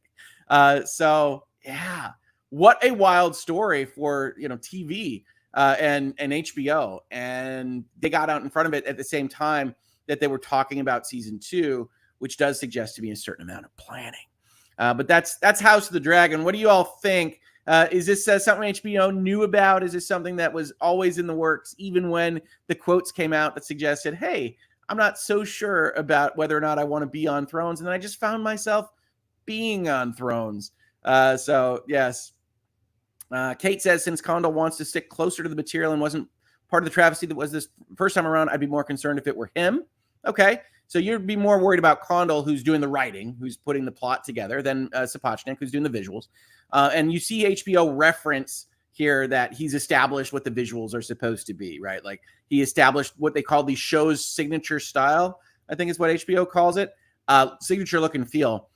So yeah, what a wild story for, TV and HBO. And they got out in front of it at the same time that they were talking about season 2, which does suggest to me a certain amount of planning. But that's House of the Dragon. What do you all think? Is this something HBO knew about? Is this something that was always in the works, even when the quotes came out that suggested, hey, I'm not so sure about whether or not I want to be on Thrones. And then I just found myself being on Thrones. So, yes. Kate says, since Condal wants to stick closer to the material and wasn't part of the travesty that was this first time around, I'd be more concerned if it were him. Okay. So you'd be more worried about Condal, who's doing the writing, who's putting the plot together, than Sapochnik, who's doing the visuals. And you see HBO reference here that he's established what the visuals are supposed to be, right? Like he established what they call the show's signature style, I think is what HBO calls it. Signature look and feel.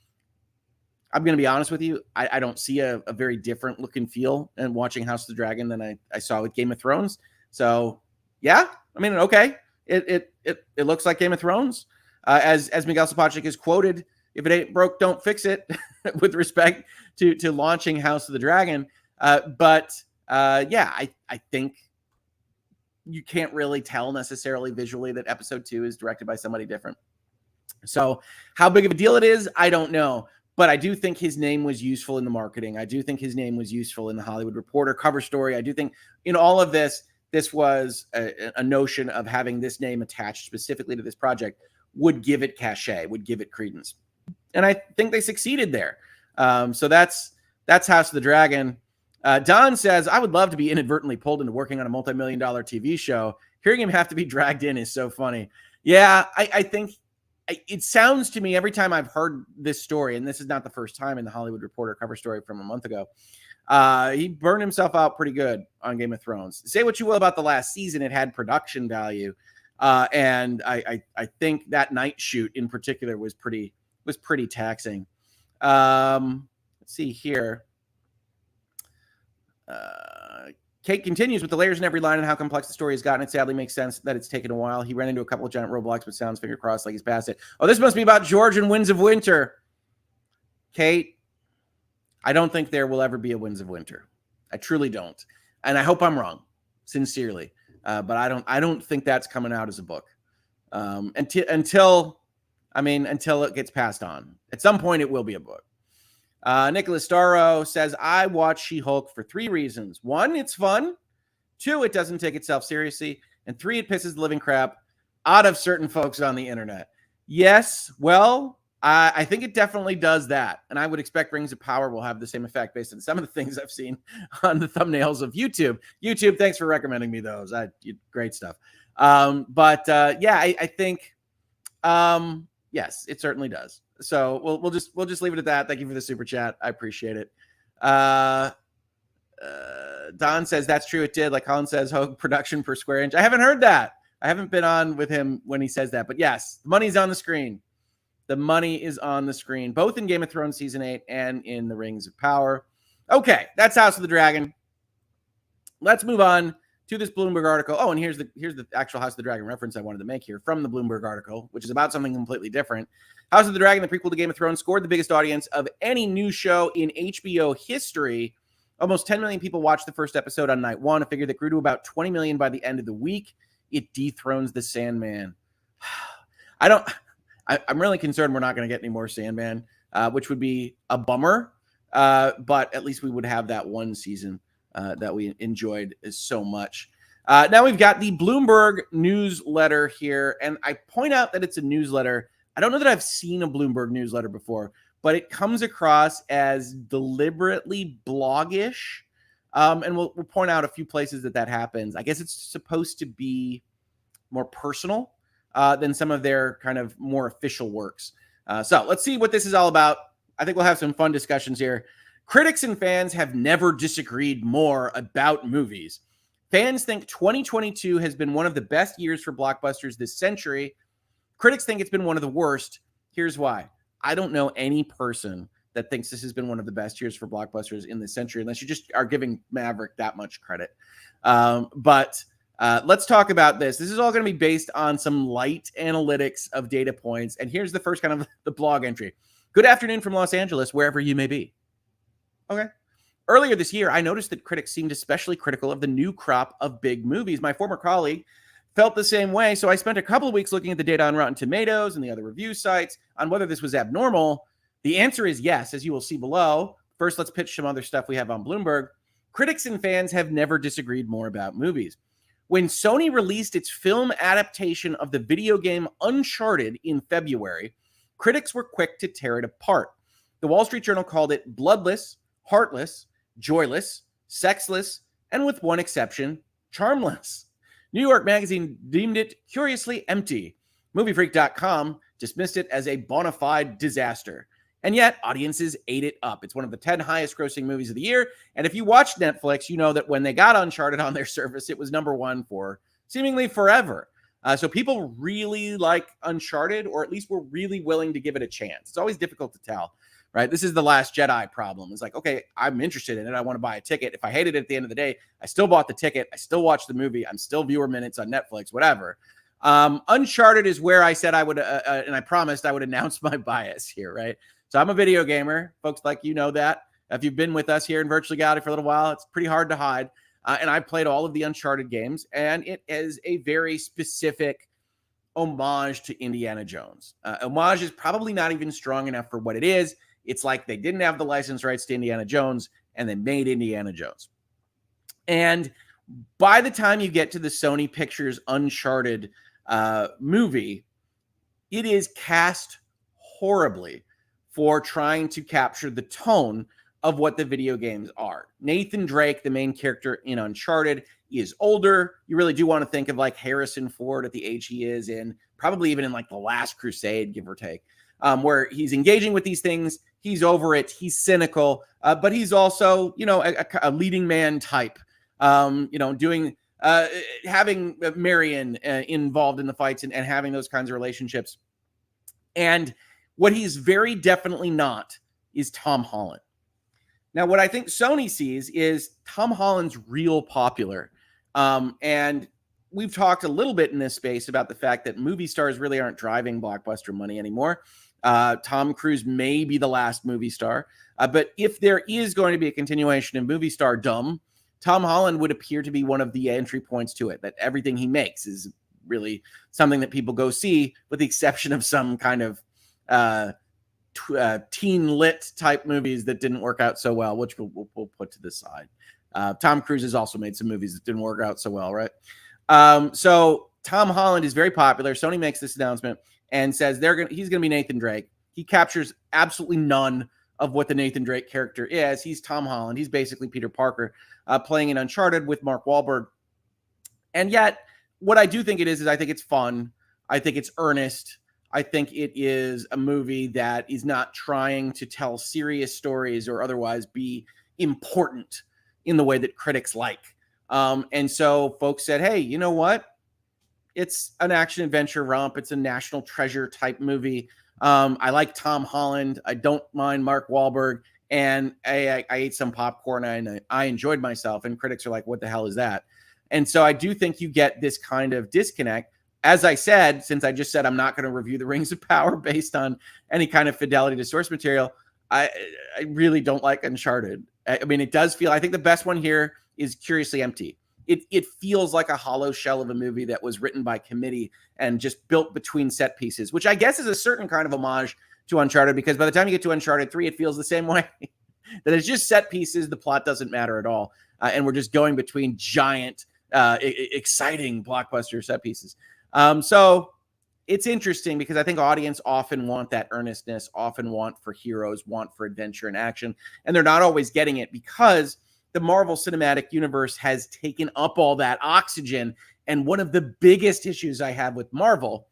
I'm going to be honest with you. I don't see a very different look and feel in watching House of the Dragon than I saw with Game of Thrones. So yeah, I mean, okay. It looks like Game of Thrones. As Miguel Sapochnik is quoted, if it ain't broke, don't fix it, with respect to launching House of the Dragon. But I think you can't really tell necessarily visually that episode 2 is directed by somebody different. So how big of a deal it is, I don't know. But I do think his name was useful in the marketing. I do think his name was useful in the Hollywood Reporter cover story. I do think in all of this, this was a notion of having this name attached specifically to this project would give it cachet, would give it credence. And I think they succeeded there. So that's House of the Dragon. Don says, I would love to be inadvertently pulled into working on a multi-million-dollar TV show. Hearing him have to be dragged in is so funny. Yeah, I think it sounds to me every time I've heard this story, and this is not the first time in the Hollywood Reporter cover story from a month ago, he burned himself out pretty good on Game of Thrones. Say what you will about the last season, it had production value. And I think that night shoot in particular was pretty taxing. Let's see here. Kate continues with the layers in every line and how complex the story has gotten. It sadly makes sense that it's taken a while. He ran into a couple of giant roadblocks, but sounds finger crossed like he's past it. Oh, this must be about George and Winds of Winter. Kate, I don't think there will ever be a Winds of Winter. I truly don't. And I hope I'm wrong, sincerely. But I don't think that's coming out as a book. Until it gets passed on. At some point, it will be a book. Nicholas Starro says, I watch She-Hulk for 3 reasons. 1, it's fun. 2, it doesn't take itself seriously. And 3, it pisses the living crap out of certain folks on the internet. Yes, well, I think it definitely does that. And I would expect Rings of Power will have the same effect based on some of the things I've seen on the thumbnails of YouTube. YouTube, thanks for recommending me those. Great stuff. I think, yes, it certainly does. So we'll just leave it at that. Thank you for the super chat. I appreciate it. Don says that's true. It did. Like Colin says, Hoeg production per square inch. I haven't heard that. I haven't been on with him when he says that, but yes, the money's on the screen. The money is on the screen, both in Game of Thrones season 8 and in the Rings of Power. Okay, that's House of the Dragon. Let's move on to this Bloomberg article. Oh, and here's the actual House of the Dragon reference I wanted to make here from the Bloomberg article, which is about something completely different. House of the Dragon, the prequel to Game of Thrones, scored the biggest audience of any new show in HBO history. Almost 10 million people watched the first episode on night 1, a figure that grew to about 20 million by the end of the week. It dethrones The Sandman. I'm really concerned we're not going to get any more Sandman, which would be a bummer. But at least we would have that one season that we enjoyed so much. Now we've got the Bloomberg newsletter here, and I point out that it's a newsletter. I don't know that I've seen a Bloomberg newsletter before, but it comes across as deliberately bloggish. And we'll point out a few places that happens. I guess it's supposed to be more personal than some of their kind of more official works. So let's see what this is all about. I think we'll have some fun discussions here. Critics and fans have never disagreed more about movies. Fans think 2022 has been one of the best years for blockbusters this century. Critics think it's been one of the worst. Here's why. I don't know any person that thinks this has been one of the best years for blockbusters in this century, unless you just are giving Maverick that much credit. But let's talk about this. This is all going to be based on some light analytics of data points. And here's the first kind of the blog entry. Good afternoon from Los Angeles, wherever you may be. Okay. Earlier this year, I noticed that critics seemed especially critical of the new crop of big movies. My former colleague felt the same way, so I spent a couple of weeks looking at the data on Rotten Tomatoes and the other review sites on whether this was abnormal. The answer is yes, as you will see below. First, let's pitch some other stuff we have on Bloomberg. Critics and fans have never disagreed more about movies. When Sony released its film adaptation of the video game Uncharted in February, critics were quick to tear it apart. The Wall Street Journal called it bloodless, heartless, joyless, sexless, and with one exception, charmless. New York Magazine deemed it curiously empty. MovieFreak.com dismissed it as a bona fide disaster. And yet, audiences ate it up. It's one of the 10 highest grossing movies of the year. And if you watched Netflix, you know that when they got Uncharted on their service, it was #1 for seemingly forever. So people really like Uncharted, or at least were really willing to give it a chance. It's always difficult to tell. right? This is the Last Jedi problem. It's like, okay, I'm interested in it. I want to buy a ticket. If I hated it at the end of the day, I still bought the ticket. I still watched the movie. I'm still viewer minutes on Netflix, whatever. Uncharted is where I said I would, and I promised I would announce my bias here, right? So I'm a video gamer. Folks like you know that. If you've been with us here in Virtual Legality for a little while, it's pretty hard to hide. And I played all of the Uncharted games, and it is a very specific homage to Indiana Jones. Homage is probably not even strong enough for what it is. It's like they didn't have the license rights to Indiana Jones, and they made Indiana Jones. And by the time you get to the Sony Pictures Uncharted movie, it is cast horribly for trying to capture the tone of what the video games are. Nathan Drake, the main character in Uncharted, is older. You really do want to think of like Harrison Ford at the age he is in, probably even in like The Last Crusade, give or take, where he's engaging with these things. He's over it. He's cynical, but he's also, a leading man type, doing, having Marion involved in the fights and having those kinds of relationships. And what he's very definitely not is Tom Holland. Now, what I think Sony sees is Tom Holland's real popular. And we've talked a little bit in this space about the fact that movie stars really aren't driving blockbuster money anymore. Tom Cruise may be the last movie star. But if there is going to be a continuation of movie stardom, Tom Holland would appear to be one of the entry points to it, that everything he makes is really something that people go see, with the exception of some kind of teen lit type movies that didn't work out so well, which we'll put to the side. Tom Cruise has also made some movies that didn't work out so well, right? So Tom Holland is very popular. Sony makes this announcement and says he's gonna be Nathan Drake. He captures absolutely none of what the Nathan Drake character is. He's Tom Holland. He's basically Peter Parker, playing in Uncharted with Mark Wahlberg. And yet, what I do think it is I think it's fun. I think it's earnest. I think it is a movie that is not trying to tell serious stories or otherwise be important in the way that critics like. And so folks said, hey, you know what? It's an action adventure romp. It's a national treasure type movie. I like Tom Holland. I don't mind Mark Wahlberg. And I ate some popcorn and I enjoyed myself. And critics are like, what the hell is that? And so I do think you get this kind of disconnect. As I said, since I just said I'm not going to review the Rings of Power based on any kind of fidelity to source material, I really don't like Uncharted. I mean, it does feel, I think the best one here is Curiously Empty. It feels like a hollow shell of a movie that was written by committee and just built between set pieces, which I guess is a certain kind of homage to Uncharted, because by the time you get to Uncharted 3, it feels the same way. That it's just set pieces. The plot doesn't matter at all. And we're just going between giant, exciting blockbuster set pieces. So it's interesting because I think audience often want that earnestness, often want for heroes, want for adventure and action. And they're not always getting it because the Marvel Cinematic Universe has taken up all that oxygen. And one of the biggest issues I have with Marvel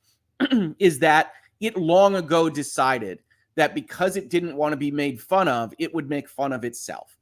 is that it long ago decided that because it didn't want to be made fun of, it would make fun of itself.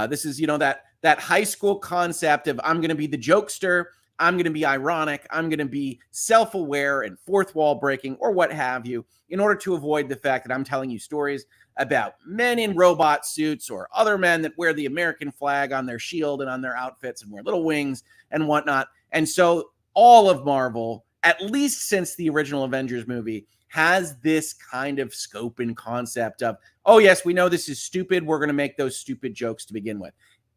This is, that high school concept of I'm going to be the jokester, I'm going to be ironic, I'm going to be self-aware and fourth wall breaking or what have you, in order to avoid the fact that I'm telling you stories about men in robot suits or other men that wear the American flag on their shield and on their outfits and wear little wings and whatnot. And so all of Marvel, at least since the original Avengers movie, has this kind of scope and concept of, oh yes, we know this is stupid, we're going to make those stupid jokes to begin with.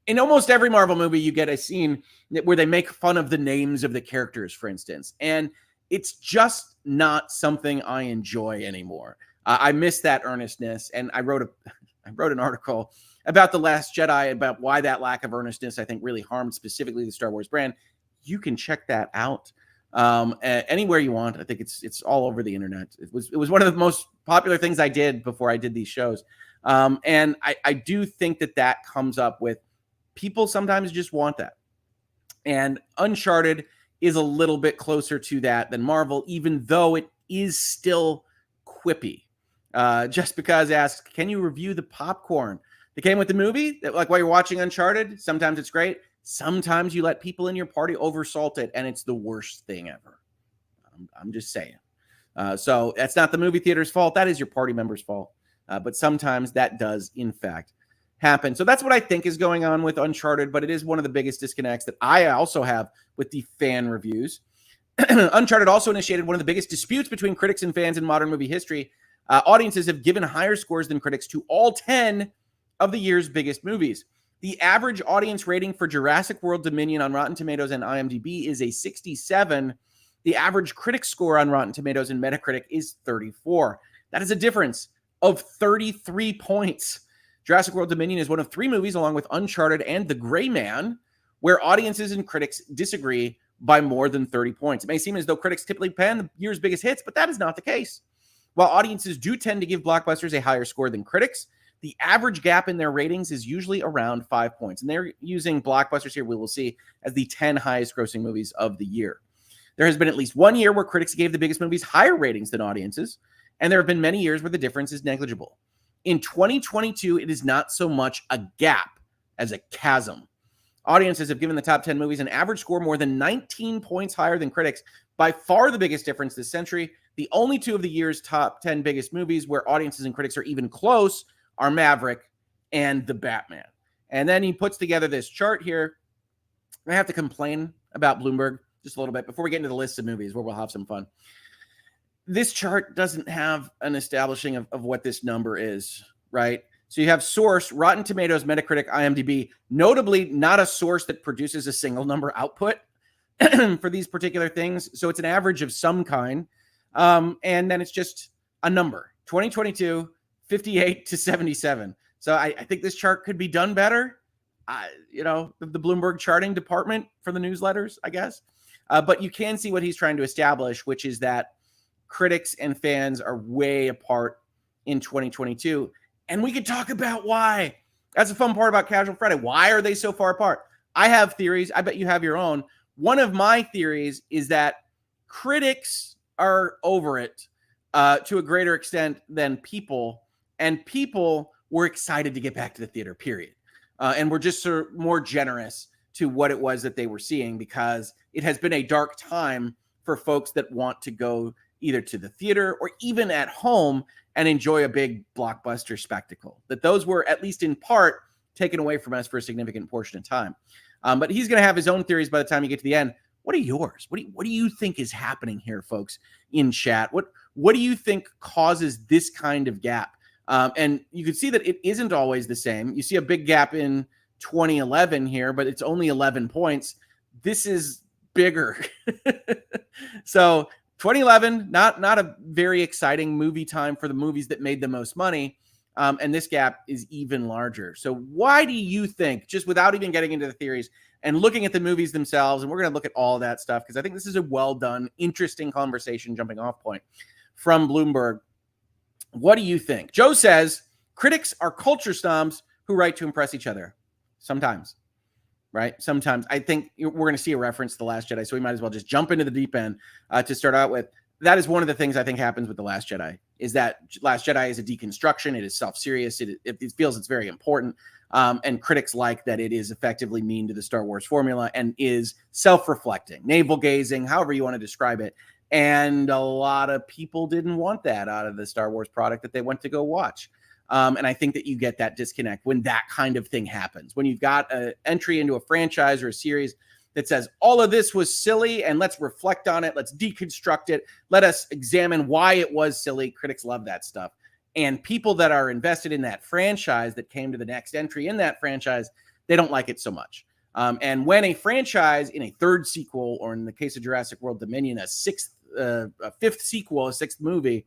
In almost every Marvel movie, you get a scene where they make fun of the names of the characters, for instance. And it's just not something I enjoy anymore. I miss that earnestness. And I wrote an article about The Last Jedi, about why that lack of earnestness, I think, really harmed specifically the Star Wars brand. You can check that out anywhere you want. I think it's all over the internet. It was one of the most popular things I did before I did these shows. And I do think that comes up with people sometimes just want that. And Uncharted is a little bit closer to that than Marvel, even though it is still quippy. Just because asked, can you review the popcorn that came with the movie? Like while you're watching Uncharted, sometimes it's great. Sometimes you let people in your party oversalt it, and it's the worst thing ever. I'm just saying. So that's not the movie theater's fault. That is your party member's fault. But sometimes that does, in fact, happen. So that's what I think is going on with Uncharted, but it is one of the biggest disconnects that I also have with the fan reviews. Uncharted also initiated one of the biggest disputes between critics and fans in modern movie history. Audiences have given higher scores than critics to all 10 of the year's biggest movies. The average audience rating for Jurassic World Dominion on Rotten Tomatoes and IMDb is a 67. The average critic score on Rotten Tomatoes and Metacritic is 34. That is a difference of 33 points. Jurassic World Dominion is one of 3 movies, along with Uncharted and The Gray Man, where audiences and critics disagree by more than 30 points. It may seem as though critics typically pan the year's biggest hits, but that is not the case. While audiences do tend to give blockbusters a higher score than critics, the average gap in their ratings is usually around 5 points. And they're using blockbusters here, we will see, as the 10 highest grossing movies of the year. There has been at least one year where critics gave the biggest movies higher ratings than audiences, and there have been many years where the difference is negligible. In 2022, it is not so much a gap as a chasm. Audiences have given the top 10 movies an average score more than 19 points higher than critics. By far the biggest difference this century. The only 2 of the year's top 10 biggest movies where audiences and critics are even close are Maverick and The Batman. And then he puts together this chart here. I have to complain about Bloomberg just a little bit before we get into the list of movies where we'll have some fun. This chart doesn't have an establishing of what this number is, right? So you have source, Rotten Tomatoes, Metacritic, IMDb, notably not a source that produces a single number output for these particular things. So it's an average of some kind. And then it's just a number, 2022, 58 to 77. So I think this chart could be done better. The Bloomberg charting department for the newsletters, I guess. But you can see what he's trying to establish, which is that critics and fans are way apart in 2022. And we could talk about why. That's a fun part about Casual Friday. Why are they so far apart? I have theories. I bet you have your own. One of my theories is that critics are over it to a greater extent than people. And people were excited to get back to the theater, period. And we're just sort of more generous to what it was that they were seeing, because it has been a dark time for folks that want to go either to the theater or even at home and enjoy a big blockbuster spectacle. That those were, at least in part, taken away from us for a significant portion of time. But he's going to have his own theories by the time you get to the end. What are yours? What do you think is happening here, folks, in chat? What do you think causes this kind of gap? And you can see that it isn't always the same. You see a big gap in 2011 here, but it's only 11 points. This is bigger. So 2011, not a very exciting movie time for the movies that made the most money. And this gap is even larger. So why do you think, just without even getting into the theories and looking at the movies themselves, and we're going to look at all that stuff, because I think this is a well done, interesting conversation jumping off point from Bloomberg. What do you think? Joe says critics are culture snobs who write to impress each other. Sometimes, right? Sometimes. I think we're going to see a reference to The Last Jedi, so we might as well just jump into the deep end to start out with. That is one of the things I think happens with The Last Jedi, is that Last Jedi is a deconstruction. It is self-serious. It feels it's very important. And critics like that it is effectively mean to the Star Wars formula and is self-reflecting, navel-gazing, however you want to describe it. And a lot of people didn't want that out of the Star Wars product that they went to go watch. And I think that you get that disconnect when that kind of thing happens. When you've got an entry into a franchise or a series that says all of this was silly and let's reflect on it, let's deconstruct it, let us examine why it was silly. Critics love that stuff. And people that are invested in that franchise that came to the next entry in that franchise, they don't like it so much. And when a franchise in a third sequel, or in the case of Jurassic World Dominion, a fifth sequel, a sixth movie,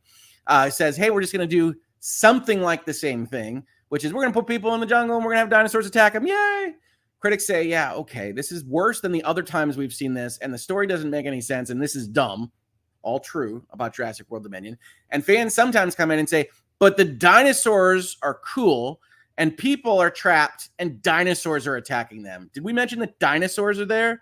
says, hey, we're just going to do something like the same thing, which is we're going to put people in the jungle and we're going to have dinosaurs attack them. Yay! Critics say, yeah, okay, this is worse than the other times we've seen this, and the story doesn't make any sense, and this is dumb. All true about Jurassic World Dominion. And fans sometimes come in and say, but the dinosaurs are cool, and people are trapped, and dinosaurs are attacking them. Did we mention that dinosaurs are there?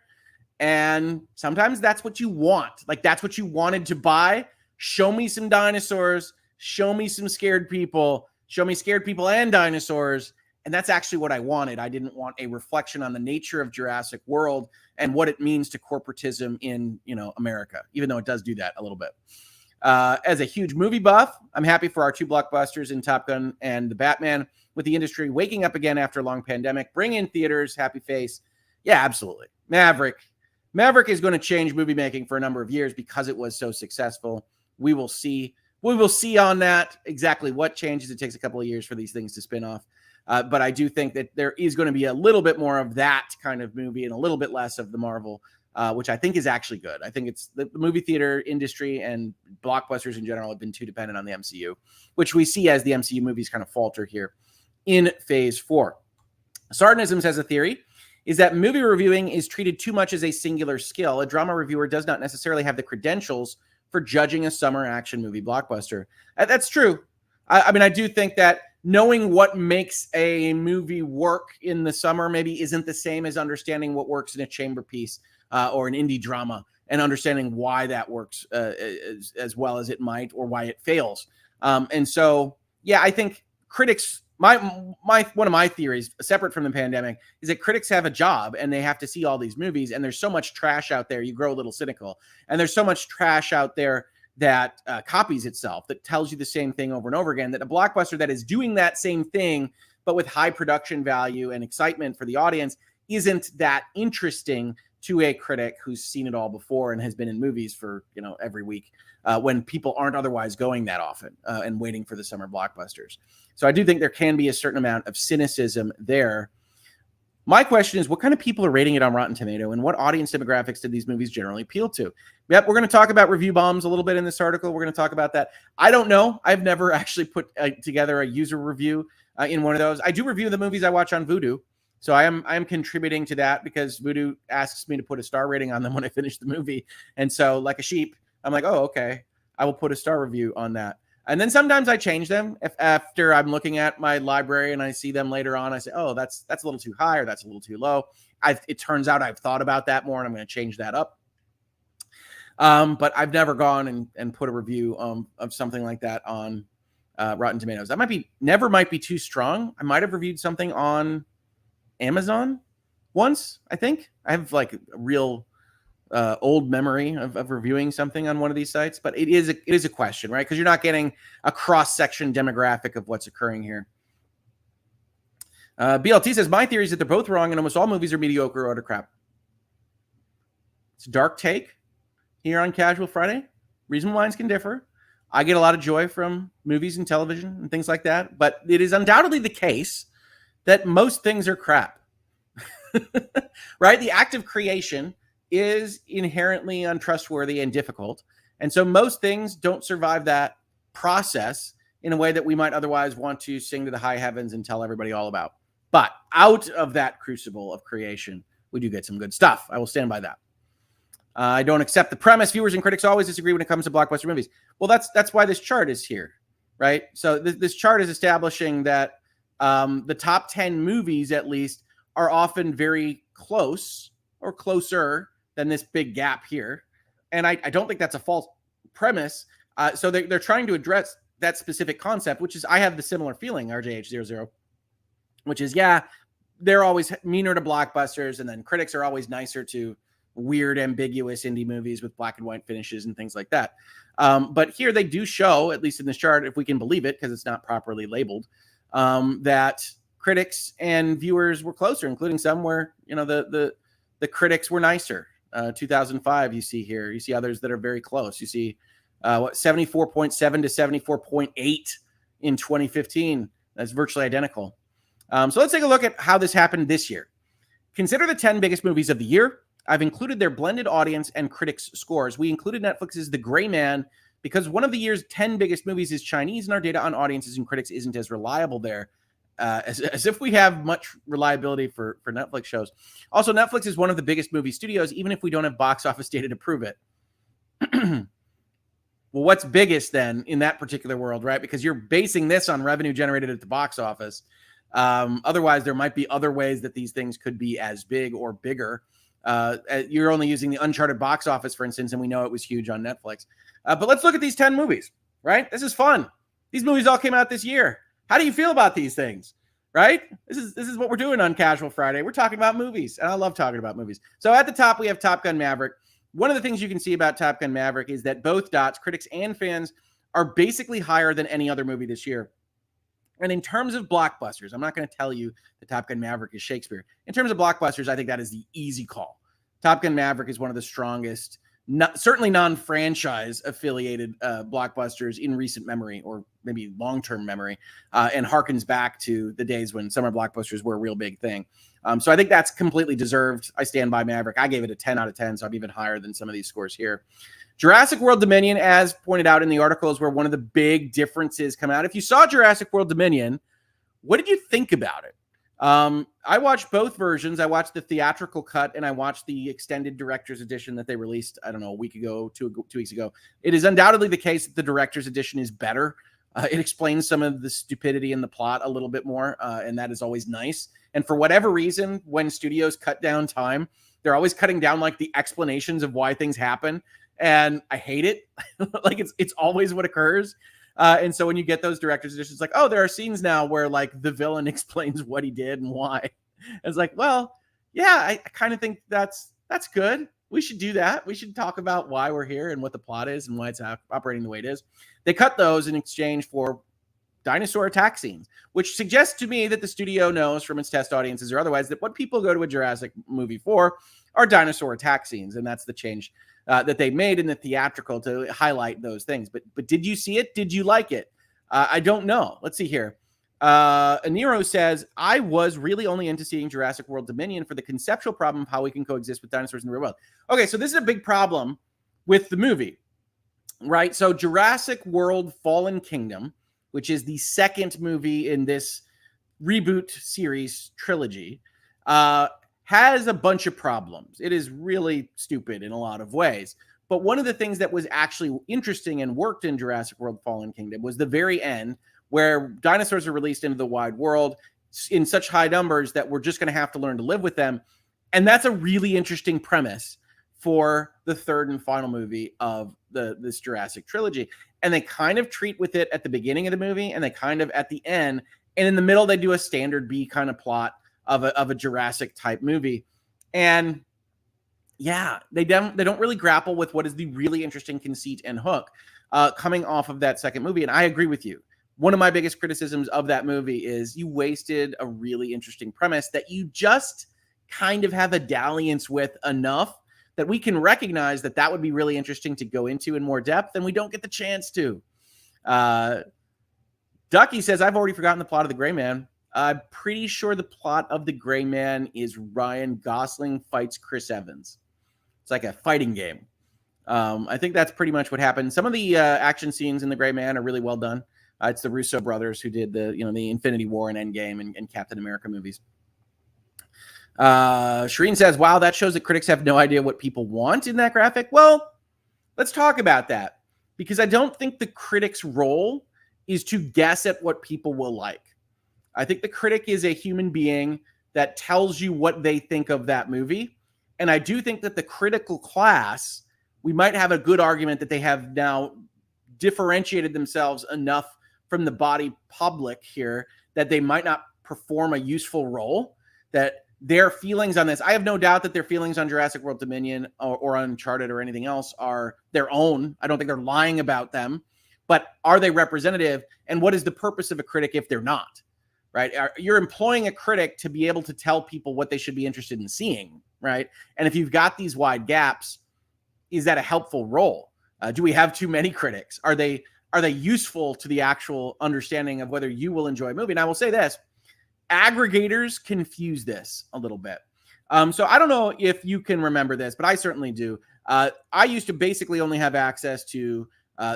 And sometimes that's what you want. Like, that's what you wanted to buy. Show me some dinosaurs. Show me some scared people. Show me scared people and dinosaurs. And that's actually what I wanted. I didn't want a reflection on the nature of Jurassic World and what it means to corporatism in, America, even though it does do that a little bit. As a huge movie buff, I'm happy for our two blockbusters in Top Gun and The Batman, with the industry waking up again after a long pandemic. Bring in theaters, happy face. Yeah, absolutely. Maverick is going to change movie making for a number of years because it was so successful. We will see. We will see on that exactly what changes. It takes a couple of years for these things to spin off. But I do think that there is going to be a little bit more of that kind of movie and a little bit less of the Marvel, which I think is actually good. I think it's the movie theater industry and blockbusters in general have been too dependent on the MCU, which we see as the MCU movies kind of falter here in phase 4. Sardanisms has a theory is that movie reviewing is treated too much as a singular skill. A drama reviewer does not necessarily have the credentials for judging a summer action movie blockbuster. That's true. I mean, I do think that knowing what makes a movie work in the summer maybe isn't the same as understanding what works in a chamber piece or an indie drama, and understanding why that works as well as it might, or why it fails. And so, yeah, I think critics, one of my theories, separate from the pandemic, is that critics have a job and they have to see all these movies, and there's so much trash out there, you grow a little cynical, and there's so much trash out there that copies itself, that tells you the same thing over and over again, that a blockbuster that is doing that same thing, but with high production value and excitement for the audience, isn't that interesting to a critic who's seen it all before and has been in movies for, every week, when people aren't otherwise going that often and waiting for the summer blockbusters. So I do think there can be a certain amount of cynicism there. My question is, what kind of people are rating it on Rotten Tomato, and what audience demographics did these movies generally appeal to? Yep, we're going to talk about review bombs a little bit in this article. We're going to talk about that. I don't know. I've never actually put together a user review in one of those. I do review the movies I watch on Vudu, so I am contributing to that because Vudu asks me to put a star rating on them when I finish the movie. And so, like a sheep, I'm like, oh, okay, I will put a star review on that. And then sometimes I change them after I'm looking at my library and I see them later on. I say, oh, that's a little too high, or that's a little too low. It turns out I've thought about that more, and I'm going to change that up. But I've never gone and put a review of something like that on Rotten Tomatoes. That might be too strong. I might have reviewed something on Amazon once, I think. I have like a real old memory of reviewing something on one of these sites, but it is a question, right? Because you're not getting a cross-section demographic of what's occurring here. BLT says, my theory is that they're both wrong and almost all movies are mediocre or utter crap. It's a dark take here on Casual Friday. Reasonable minds can differ. I get a lot of joy from movies and television and things like that, but it is undoubtedly the case that most things are crap. Right? The act of creation is inherently untrustworthy and difficult. And so most things don't survive that process in a way that we might otherwise want to sing to the high heavens and tell everybody all about. But out of that crucible of creation, we do get some good stuff. I will stand by that. I don't accept the premise. Viewers and critics always disagree when it comes to blockbuster movies. Well, that's why this chart is here, right? So this chart is establishing that the top 10 movies, at least, are often very close or closer than this big gap here. And I don't think that's a false premise. So they're trying to address that specific concept, which is, I have the similar feeling, RJH00, which is, yeah, they're always meaner to blockbusters, and then critics are always nicer to weird, ambiguous indie movies with black and white finishes and things like that. But here they do show, at least in this chart, if we can believe it, because it's not properly labeled, that critics and viewers were closer, including some where, the critics were nicer. 2005, you see here. You see others that are very close. You see 74.7 to 74.8 in 2015. That's virtually identical. So let's take a look at how this happened this year. Consider the 10 biggest movies of the year. I've included their blended audience and critics' scores. We included Netflix's The Gray Man because one of the year's 10 biggest movies is Chinese, and our data on audiences and critics isn't as reliable there. As if we have much reliability for Netflix shows. Also, Netflix is one of the biggest movie studios, even if we don't have box office data to prove it. Well, what's biggest then in that particular world, right? Because you're basing this on revenue generated at the box office. Otherwise, there might be other ways that these things could be as big or bigger. You're only using the Uncharted box office, for instance, and we know it was huge on Netflix. But let's look at these 10 movies, right? This is fun. These movies all came out this year. How do you feel about these things, right? This is what we're doing on Casual Friday. We're talking about movies, and I love talking about movies. So at the top, we have Top Gun Maverick. one of the things you can see about Top Gun Maverick is that both dots, critics and fans, are basically higher than any other movie this year. And in terms of blockbusters, I'm not going to tell you that Top Gun Maverick is Shakespeare. In terms of blockbusters, I think that is the easy call. Top Gun Maverick is one of the strongest, certainly non-franchise affiliated blockbusters in recent memory, or maybe long-term memory, and harkens back to the days when summer blockbusters were a real big thing. So I think that's completely deserved. I stand by Maverick. I gave it a 10 out of 10, so I'm even higher than some of these scores here. Jurassic World Dominion, as pointed out in the article, is where one of the big differences come out. If you saw Jurassic World Dominion, what did you think about it? I watched both versions. I watched the theatrical cut and I watched the extended director's edition that they released, I don't know, a week ago, 2 weeks ago. It is undoubtedly the case that the director's edition is better. It explains some of the stupidity in the plot a little bit more, and that is always nice. And for whatever reason, when studios cut down time, they're always cutting down like the explanations of why things happen. And I hate it. Like it's always what occurs. And so when you get those director's editions, like, oh, there are scenes now where like the villain explains what he did and why. It's like, well, yeah, I kind of think that's good. We should do that. We should talk about why we're here and what the plot is and why it's operating the way it is. They cut those in exchange for dinosaur attack scenes, which suggests to me that the studio knows from its test audiences or otherwise that what people go to a Jurassic movie for are dinosaur attack scenes. And that's the change that they made in the theatrical to highlight those things. But did you see it? Did you like it? I don't know. Let's see here. Aniro says, I was really only into seeing Jurassic World Dominion for the conceptual problem of how we can coexist with dinosaurs in the real world. Okay, so this is a big problem with the movie, right? So Jurassic World Fallen Kingdom, which is the second movie in this reboot series trilogy, has a bunch of problems. It is really stupid in a lot of ways. But one of the things that was actually interesting and worked in Jurassic World Fallen Kingdom was the very end, where dinosaurs are released into the wide world in such high numbers that we're just going to have to learn to live with them. And that's a really interesting premise for the third and final movie of this Jurassic trilogy. And they kind of treat with it at the beginning of the movie, and they kind of at the end. And in the middle, they do a standard B kind of plot of a Jurassic type movie. And yeah, they don't really grapple with what is the really interesting conceit and hook coming off of that second movie. And I agree with you. One of my biggest criticisms of that movie is you wasted a really interesting premise that you just kind of have a dalliance with enough that we can recognize that that would be really interesting to go into in more depth, and we don't get the chance to. Ducky says, I've already forgotten the plot of The Gray Man. I'm pretty sure the plot of The Gray Man is Ryan Gosling fights Chris Evans. It's like a fighting game. I think that's pretty much what happened. Some of the action scenes in The Gray Man are really well done. It's the Russo brothers who did the Infinity War and Endgame and Captain America movies. Shireen says, wow, that shows that critics have no idea what people want in that graphic. Well, let's talk about that, because I don't think the critic's role is to guess at what people will like. I think the critic is a human being that tells you what they think of that movie. And I do think that the critical class, we might have a good argument that they have now differentiated themselves enough from the body public here that they might not perform a useful role, that their feelings on this, I have no doubt that their feelings on Jurassic World Dominion or Uncharted or anything else are their own. I don't think they're lying about them, but are they representative? And what is the purpose of a critic if they're not, right? You're employing a critic to be able to tell people what they should be interested in seeing, right? And if you've got these wide gaps, is that a helpful role? Do we have too many critics? Are they useful to the actual understanding of whether you will enjoy a movie? And I will say this, aggregators confuse this a little bit. So I don't know if you can remember this, but I certainly do. I used to basically only have access to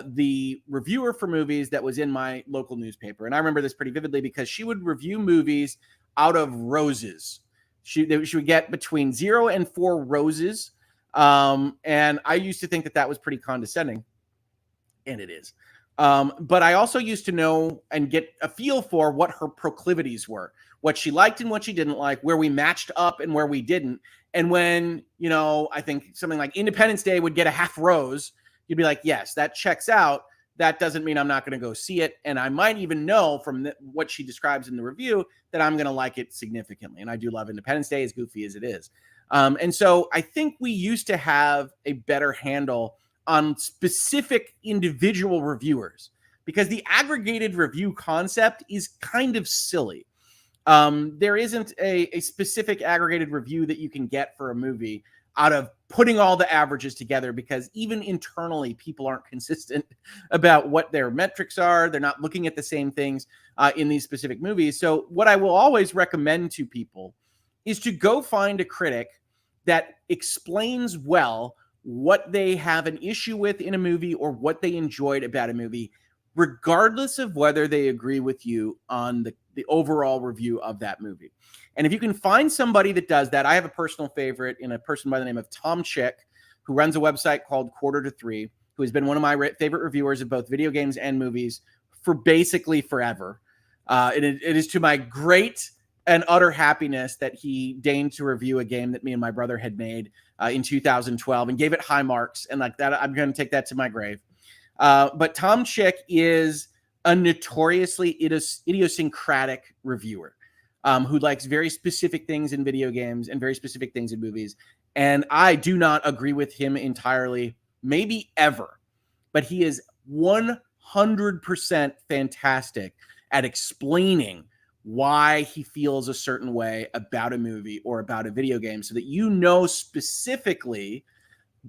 the reviewer for movies that was in my local newspaper. And I remember this pretty vividly because she would review movies out of roses. She would get between 0 and 4 roses. And I used to think that was pretty condescending. And it is. But I also used to know and get a feel for what her proclivities were, what she liked and what she didn't like, where we matched up and where we didn't. And when, I think something like Independence Day would get a half rose, you'd be like, yes, that checks out. That doesn't mean I'm not going to go see it. And I might even know from what she describes in the review that I'm going to like it significantly. And I do love Independence Day, as goofy as it is. And so I think we used to have a better handle on specific individual reviewers, because the aggregated review concept is kind of silly. There isn't a specific aggregated review that you can get for a movie out of putting all the averages together, because even internally, people aren't consistent about what their metrics are. They're not looking at the same things in these specific movies. So what I will always recommend to people is to go find a critic that explains well what they have an issue with in a movie or what they enjoyed about a movie, regardless of whether they agree with you on the overall review of that movie. And if you can find somebody that does that, I have a personal favorite in a person by the name of Tom Chick, who runs a website called Quarter to Three, who has been one of my favorite reviewers of both video games and movies for basically forever. It is to my great and utter happiness that he deigned to review a game that me and my brother had made in 2012 and gave it high marks. And like that, I'm going to take that to my grave. But Tom Chick is a notoriously idiosyncratic reviewer who likes very specific things in video games and very specific things in movies. And I do not agree with him entirely, maybe ever, but he is 100% fantastic at explaining why he feels a certain way about a movie or about a video game, so that you know specifically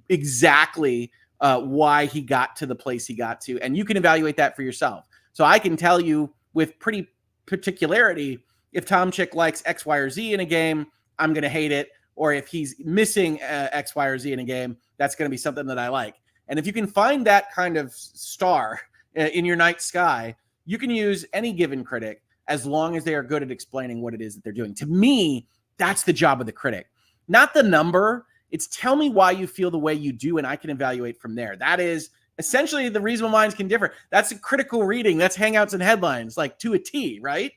exactly why he got to the place he got to, and you can evaluate that for yourself. So I can tell you with pretty particularity, if Tom Chick likes X, Y, or Z in a game, I'm going to hate it. Or if he's missing X, Y, or Z in a game, that's going to be something that I like. And if you can find that kind of star in your night sky, you can use any given critic as long as they are good at explaining what it is that they're doing. To me, that's the job of the critic, not the number. It's tell me why you feel the way you do, and I can evaluate from there. That is essentially the reason minds can differ. That's a critical reading. That's Hangouts and Headlines, like to a T, right?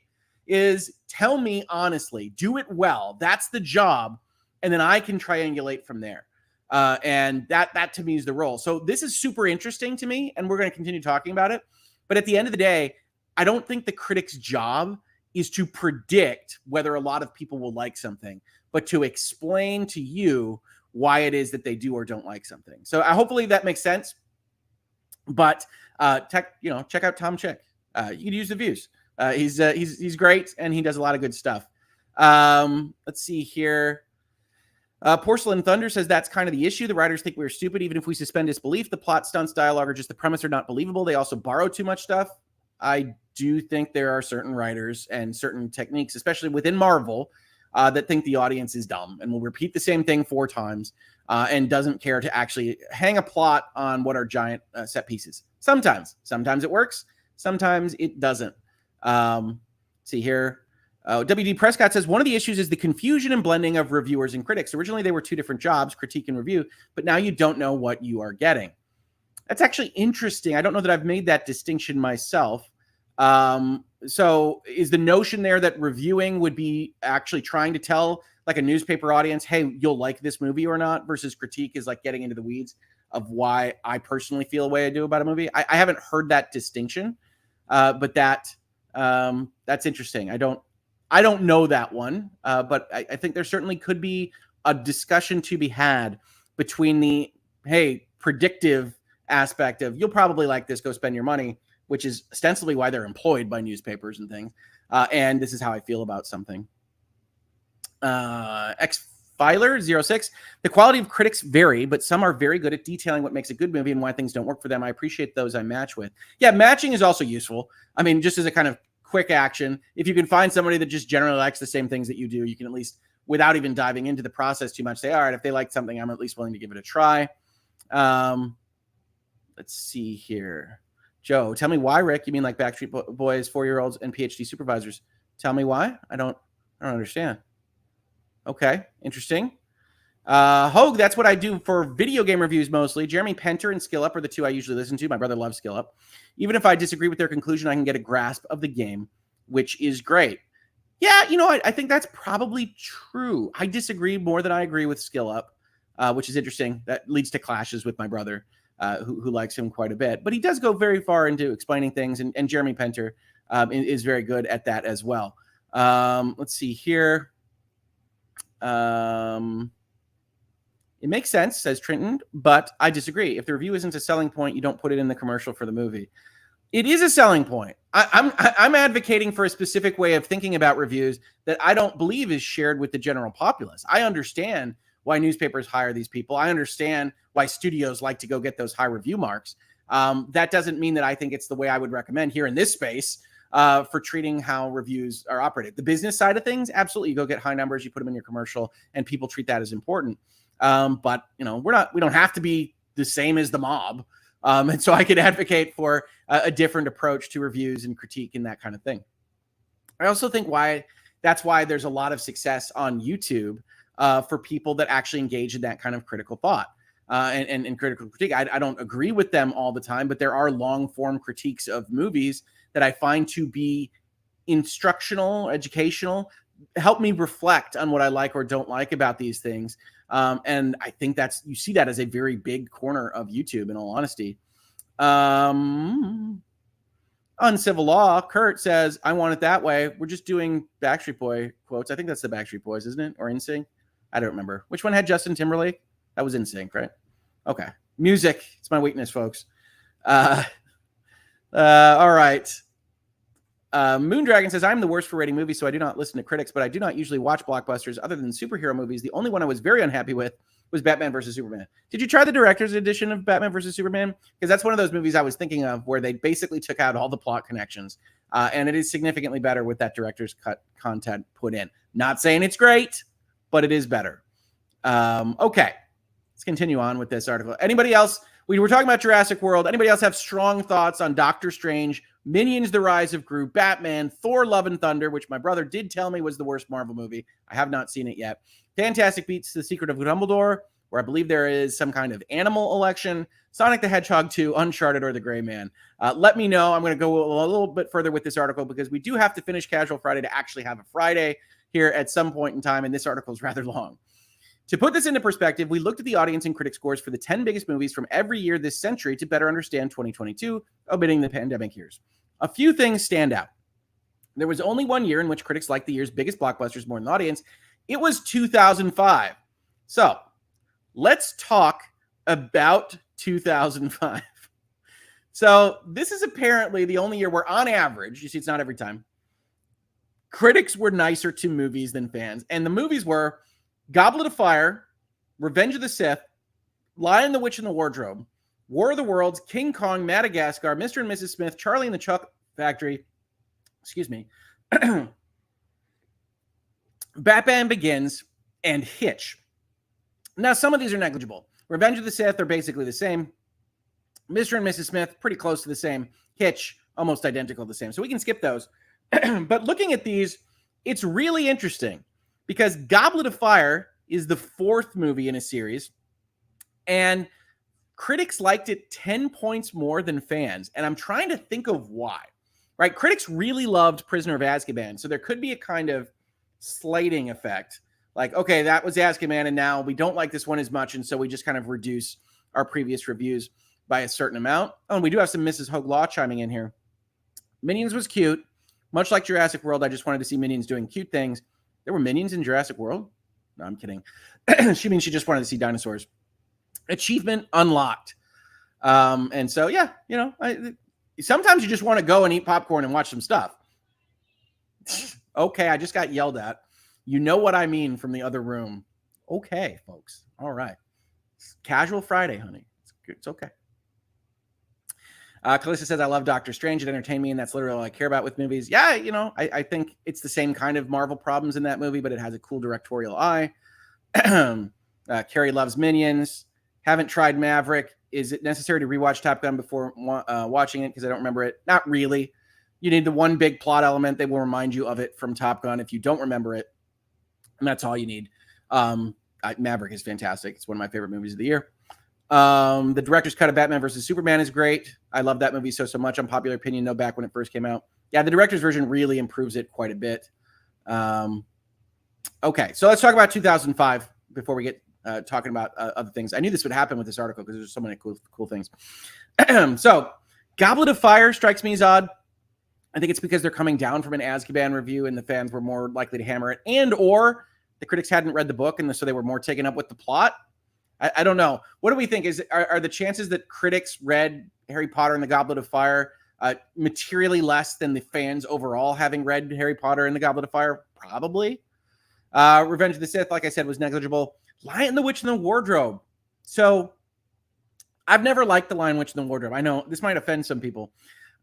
Is tell me honestly, do it well. That's the job. And then I can triangulate from there. And that to me is the role. So this is super interesting to me, and we're going to continue talking about it. But at the end of the day, I don't think the critic's job is to predict whether a lot of people will like something, but to explain to you why it is that they do or don't like something. So hopefully that makes sense. But check out Tom Chick. You can use the views. He's great, and he does a lot of good stuff. Let's see here. Porcelain Thunder says that's kind of the issue. The writers think we're stupid, even if we suspend disbelief. The plot, stunts, dialogue, or just the premise are not believable. They also borrow too much stuff. I do think there are certain writers and certain techniques, especially within Marvel, that think the audience is dumb and will repeat the same thing 4 times and doesn't care to actually hang a plot on what are giant set pieces. Sometimes it works. Sometimes it doesn't. See here. W.D. Prescott says, one of the issues is the confusion and blending of reviewers and critics. Originally, they were 2 different jobs, critique and review, but now you don't know what you are getting. That's actually interesting. I don't know that I've made that distinction myself. So is the notion there that reviewing would be actually trying to tell like a newspaper audience, hey, you'll like this movie or not, versus critique is like getting into the weeds of why I personally feel the way I do about a movie? I haven't heard that distinction, but that's interesting. I don't know that one, but I think there certainly could be a discussion to be had between the, hey, predictive aspect of you'll probably like this, go spend your money, which is ostensibly why they're employed by newspapers and things. And this is how I feel about something. Xfiler06, the quality of critics vary, but some are very good at detailing what makes a good movie and why things don't work for them. I appreciate those I match with. Yeah, matching is also useful. I mean, just as a kind of quick action, if you can find somebody that just generally likes the same things that you do, you can at least, without even diving into the process too much, say, all right, if they like something, I'm at least willing to give it a try. Let's see here. Joe, tell me why, Rick. You mean like Backstreet Boys, 4-year-olds, and PhD supervisors? Tell me why. I don't understand. Okay, interesting. Hoeg, that's what I do for video game reviews mostly. Jeremy Penter and Skill Up are the 2 I usually listen to. My brother loves Skill Up. Even if I disagree with their conclusion, I can get a grasp of the game, which is great. Yeah, I think that's probably true. I disagree more than I agree with Skill Up, which is interesting. That leads to clashes with my brother, who likes him quite a bit. But he does go very far into explaining things, and Jeremy Penter is very good at that as well. Let's see here. It makes sense, says Trenton, but I disagree. If the review isn't a selling point, you don't put it in the commercial for the movie. It is a selling point. I'm advocating for a specific way of thinking about reviews that I don't believe is shared with the general populace. I understand why newspapers hire these people. I understand why studios like to go get those high review marks. That doesn't mean that I think it's the way I would recommend here in this space for treating how reviews are operated. The business side of things, absolutely, you go get high numbers, you put them in your commercial, and people treat that as important. But we don't have to be the same as the mob. And so I could advocate for a different approach to reviews and critique and that kind of thing. I also think that's why there's a lot of success on YouTube for people that actually engage in that kind of critical thought and critical critique. I don't agree with them all the time, but there are long form critiques of movies that I find to be instructional, educational, help me reflect on what I like or don't like about these things. And I think you see that as a very big corner of YouTube, in all honesty. Uncivil Law, Kurt says, I want it that way. We're just doing Backstreet Boy quotes. I think that's the Backstreet Boys, isn't it? Or NSYNC? I don't remember. Which one had Justin Timberlake? That was NSYNC, right? Okay. Music. It's my weakness, folks. All right. Moondragon says, I'm the worst for rating movies, so I do not listen to critics, but I do not usually watch blockbusters other than superhero movies. The only one I was very unhappy with was Batman versus Superman. Did you try the director's edition of Batman versus Superman? Because that's one of those movies I was thinking of where they basically took out all the plot connections. And it is significantly better with that director's cut content put in. Not saying it's great, but it is better. Okay. Let's continue on with this article. Anybody else? We were talking about Jurassic World. Anybody else have strong thoughts on Doctor Strange, Minions: The Rise of Gru, Batman, Thor: Love and Thunder, which my brother did tell me was the worst Marvel movie. I have not seen it yet. Fantastic Beasts: The Secret of Dumbledore, where I believe there is some kind of animal election, Sonic the Hedgehog 2, Uncharted, or The Gray Man. Let me know. I'm going to go a little bit further with this article because we do have to finish Casual Friday to actually have a Friday here at some point in time, and this article is rather long. To put this into perspective, we looked at the audience and critic scores for the 10 biggest movies from every year this century to better understand 2022, omitting the pandemic years. A few things stand out. There was only one year in which critics liked the year's biggest blockbusters more than the audience. It was 2005. So let's talk about 2005. So this is apparently the only year where, on average, you see it's not every time, critics were nicer to movies than fans. And the movies were Goblet of Fire, Revenge of the Sith, Lion, the Witch, and the Wardrobe, War of the Worlds, King Kong, Madagascar, Mr. and Mrs. Smith, Charlie and the Chocolate Factory, Batman Begins, and Hitch. Now, some of these are negligible. Revenge of the Sith are basically the same. Mr. and Mrs. Smith, pretty close to the same. Hitch, almost identical to the same. So we can skip those. But looking at these, it's really interesting because Goblet of Fire is the fourth movie in a series, and critics liked it 10 points more than fans. And I'm trying to think of why, right? Critics really loved Prisoner of Azkaban. So there could be a kind of slating effect. Like, okay, that was Azkaban, and now we don't like this one as much, and so we just kind of reduce our previous reviews by a certain amount. Oh, and we do have some Mrs. Hoeg Law chiming in here. Minions was cute. Much like Jurassic World, I just wanted to see Minions doing cute things. There were Minions in Jurassic World? No, I'm kidding. She means she just wanted to see dinosaurs. Achievement unlocked. And so, yeah, sometimes you just want to go and eat popcorn and watch some stuff. Okay, I just got yelled at. You know what I mean from the other room. Okay, folks. All right. It's Casual Friday, honey. It's okay. Calista says, I love Doctor Strange. It entertained me, and that's literally all I care about with movies. Yeah, I think it's the same kind of Marvel problems in that movie, but it has a cool directorial eye. Carrie loves Minions. Haven't tried Maverick. Is it necessary to rewatch Top Gun before watching it? Because I don't remember it. Not really. You need the one big plot element that will remind you of it from Top Gun if you don't remember it. And that's all you need. Maverick is fantastic. It's one of my favorite movies of the year. The director's cut of Batman versus Superman is great. I love that movie so much. Unpopular opinion, though, back when it first came out. Yeah, the director's version really improves it quite a bit. Okay, so let's talk about 2005 before we get talking about other things. I knew this would happen with this article because there's so many cool things. So, Goblet of Fire strikes me as odd. I think it's because they're coming down from an Azkaban review and the fans were more likely to hammer it, and or the critics hadn't read the book and so they were more taken up with the plot. I don't know. What do we think? Are the chances that critics read Harry Potter and the Goblet of Fire materially less than the fans overall having read Harry Potter and the Goblet of Fire? Probably. Revenge of the Sith, like I said, was negligible. Lion, the Witch, and the Wardrobe. So I've never liked the Lion, Witch, and the Wardrobe. I know this might offend some people.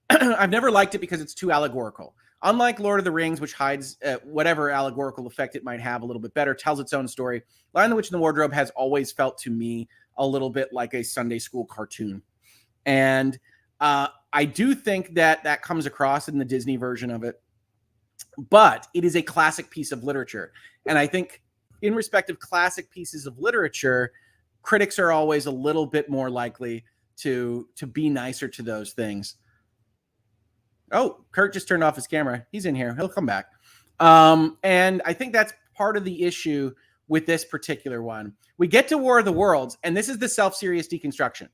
I've never liked it because it's too allegorical. Unlike Lord of the Rings, which hides whatever allegorical effect it might have a little bit better, tells its own story, Lion, the Witch, and the Wardrobe has always felt to me a little bit like a Sunday school cartoon. And I do think that comes across in the Disney version of it. But it is a classic piece of literature. And I think in respect of classic pieces of literature, critics are always a little bit more likely to be nicer to those things. Oh, Kurt just turned off his camera. He's in here. He'll come back. And I think that's part of the issue with this particular one. We get to War of the Worlds, and this is the self-serious deconstruction,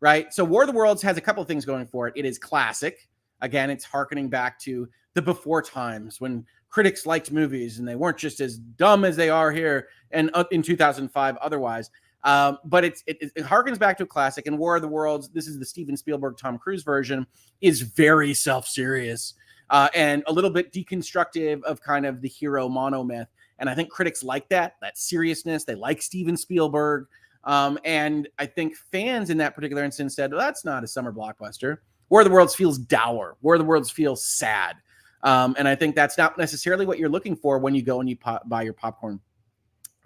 right? So War of the Worlds has a couple of things going for it. It is classic. Again, it's hearkening back to the before times when critics liked movies and they weren't just as dumb as they are here and in 2005 otherwise. But it harkens back to a classic. And War of the Worlds, this is the Steven Spielberg, Tom Cruise version, is very self-serious and a little bit deconstructive of kind of the hero monomyth. And I think critics like that seriousness. They like Steven Spielberg. And I think fans in that particular instance said, well, that's not a summer blockbuster. War of the Worlds feels dour. War of the Worlds feels sad. And I think that's not necessarily what you're looking for when you go and you buy your popcorn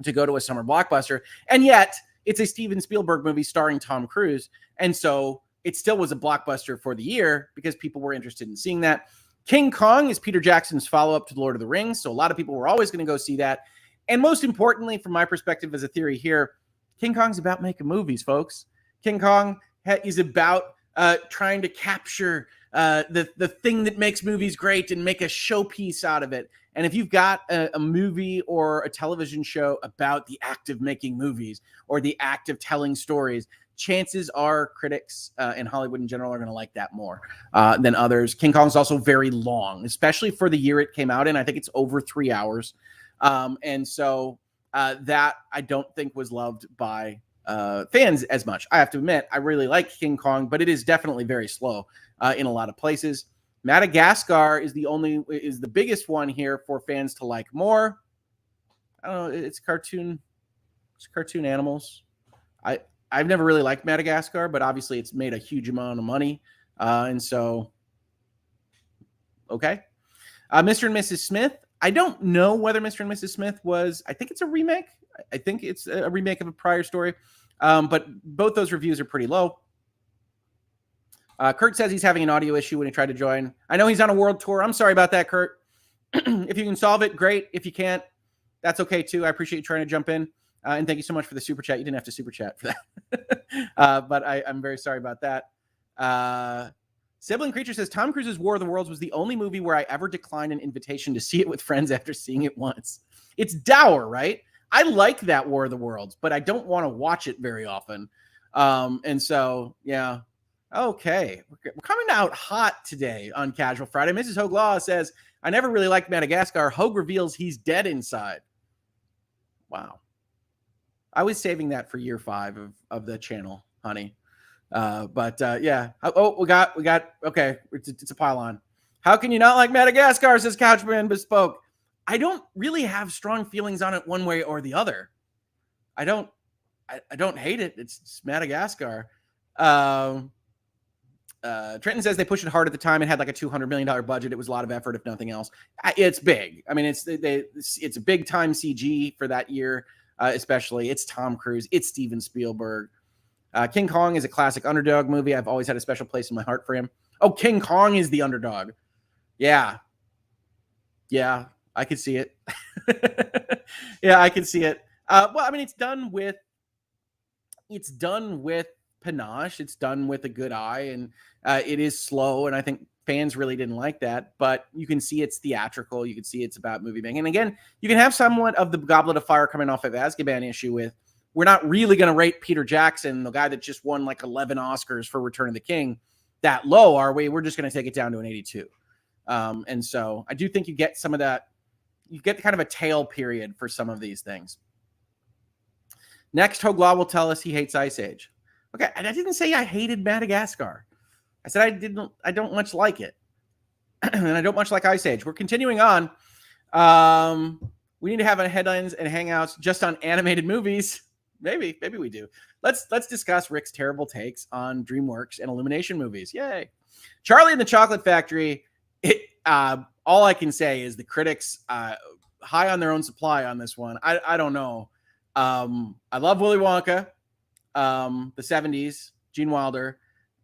to go to a summer blockbuster. And yet it's a Steven Spielberg movie starring Tom Cruise. And so it still was a blockbuster for the year because people were interested in seeing that. King Kong is Peter Jackson's follow-up to Lord of the Rings. So a lot of people were always going to go see that. And most importantly, from my perspective as a theory here, King Kong's about making movies, folks. King Kong is about trying to capture the thing that makes movies great and make a showpiece out of it. And if you've got a movie or a television show about the act of making movies or the act of telling stories, chances are critics and Hollywood in general are going to like that more than others. King Kong is also very long, especially for the year it came out in. I think it's over 3 hours. And so that I don't think was loved by fans as much. I have to admit, I really like King Kong, but it is definitely very slow in a lot of places. Madagascar is the biggest one here for fans to like more. I don't know. It's cartoon animals. I've never really liked Madagascar, but obviously it's made a huge amount of money. And so, okay. Mr. and Mrs. Smith. I don't know whether Mr. and Mrs. Smith I think it's a remake. I think it's a remake of a prior story. But both those reviews are pretty low. Kurt says he's having an audio issue when he tried to join. I know he's on a world tour. I'm sorry about that, Kurt. If you can solve it, great. If you can't, that's okay too. I appreciate you trying to jump in. And thank you so much for the super chat. You didn't have to super chat for that. But I'm very sorry about that. Sibling Creature says, Tom Cruise's War of the Worlds was the only movie where I ever declined an invitation to see it with friends after seeing it once. It's dour, right? I like that War of the Worlds, but I don't want to watch it very often. And so, yeah. Okay. We're coming out hot today on Casual Friday. Mrs. Hoeg Law says, I never really liked Madagascar. Hoeg reveals he's dead inside. Wow. I was saving that for year 5 of the channel, honey. But yeah. Oh, we got, okay. It's a pile on. How can you not like Madagascar, says Couchman Bespoke. I don't really have strong feelings on it one way or the other. I don't hate it. It's Madagascar. Trenton says they pushed it hard at the time. It had like a $200 million budget. It was a lot of effort, if nothing else. It's big. I mean, it's a big time CG for that year, especially. It's Tom Cruise. It's Steven Spielberg. King Kong is a classic underdog movie. I've always had a special place in my heart for him. Oh, King Kong is the underdog. Yeah. Yeah, I could see it. Yeah, I can see it. Well, I mean, it's done with panache. It's done with a good eye, and it is slow. And I think fans really didn't like that, but you can see it's theatrical. You can see it's about movie making. And again, you can have somewhat of the Goblet of Fire coming off of Azkaban issue with, we're not really going to rate Peter Jackson, the guy that just won like 11 Oscars for Return of the King, that low, are we? We're just going to take it down to an 82. And so I do think you get some of that. You get kind of a tail period for some of these things. Next, Hoeg Law will tell us he hates Ice Age. Okay, and I didn't say I hated Madagascar. I said I don't much like it. And I don't much like Ice Age. We're continuing on. We need to have headlines and hangouts just on animated movies. Maybe we do. Let's discuss Rick's terrible takes on DreamWorks and Illumination movies. Yay. Charlie and the Chocolate Factory. All I can say is the critics high on their own supply on this one. I don't know. I love Willy Wonka, the 70s, Gene Wilder,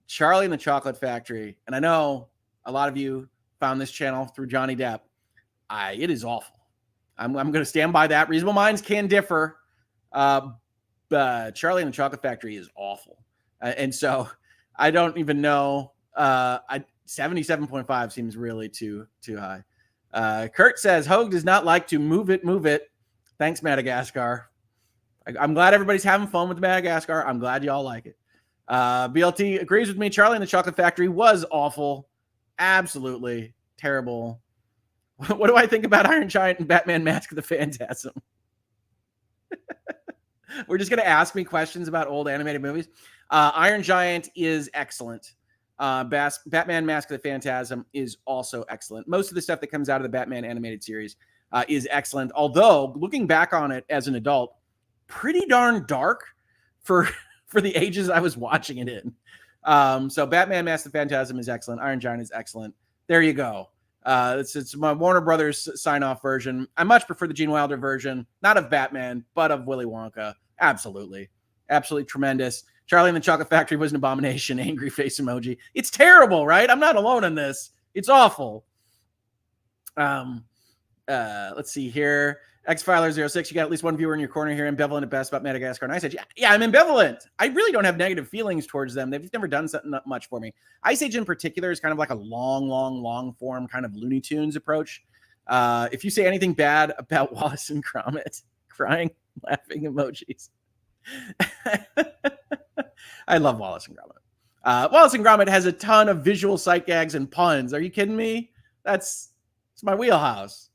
Charlie and the Chocolate Factory. And I know a lot of you found this channel through Johnny Depp. It is awful. I'm going to stand by that. Reasonable minds can differ. But Charlie and the Chocolate Factory is awful. And so I don't even know. 77.5 seems really too high. Kurt says, Hoeg does not like to move it. Thanks, Madagascar. I'm glad everybody's having fun with Madagascar. I'm glad y'all like it. BLT agrees with me. Charlie and the Chocolate Factory was awful. Absolutely terrible. What do I think about Iron Giant and Batman Mask of the Phantasm? We're just going to ask me questions about old animated movies. Iron Giant is excellent. Batman Mask of the Phantasm is also excellent. Most of the stuff that comes out of the Batman animated series is excellent. Although, looking back on it as an adult, pretty darn dark for the ages I was watching it in. So Batman Mask of the Phantasm is excellent. Iron Giant is excellent. There you go. It's my Warner Brothers sign-off version. I much prefer the Gene Wilder version, not of Batman, but of Willy Wonka. Absolutely tremendous. Charlie and the Chocolate Factory was an abomination. Angry face emoji. It's terrible, right? I'm not alone in this. It's awful. Let's see here. Xfiler06, you got at least one viewer in your corner here, ambivalent at best about Madagascar and Ice Age. Yeah, I'm ambivalent. I really don't have negative feelings towards them. They've never done something much for me. Ice Age in particular is kind of like a long form kind of Looney Tunes approach. If you say anything bad about Wallace and Gromit, crying, laughing emojis. I love Wallace and Gromit. Wallace and Gromit has a ton of visual sight gags and puns. Are you kidding me? It's my wheelhouse.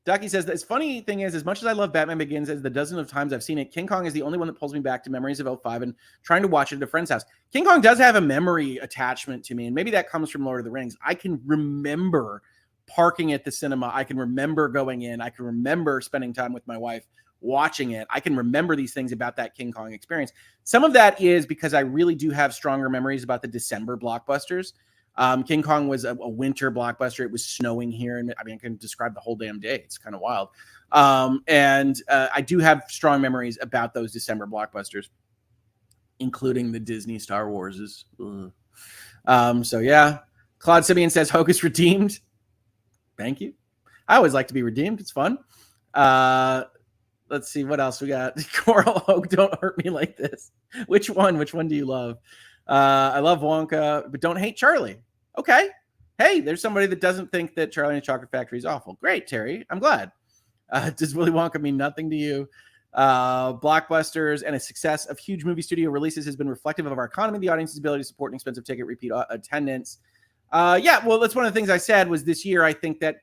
Ducky says, the funny thing is, as much as I love Batman Begins as the dozen of times I've seen it, King Kong is the only one that pulls me back to memories of 05 and trying to watch it at a friend's house. King Kong does have a memory attachment to me, and maybe that comes from Lord of the Rings. I can remember parking at the cinema. I can remember going in. I can remember spending time with my wife watching it. I can remember these things about that King Kong experience. Some of that is because I really do have stronger memories about the December blockbusters. King Kong was a winter blockbuster. It was snowing here, and I mean, I can describe the whole damn day. It's kind of wild. And I do have strong memories about those December blockbusters, including the Disney Star Warses. So yeah, Claude Simeon says Hoeg is redeemed. Thank you. I always like to be redeemed. It's fun. Let's see what else we got. Coral Hoeg, don't hurt me like this. Which one? Which one do you love? I love Wonka, but don't hate Charlie. Okay. Hey, there's somebody that doesn't think that Charlie and the Chocolate Factory is awful. Great, Terry. I'm glad. Does Willy Wonka mean nothing to you? Blockbusters and a success of huge movie studio releases has been reflective of our economy, the audience's ability to support an expensive ticket, repeat attendance. Yeah, well, that's one of the things I said was this year, I think that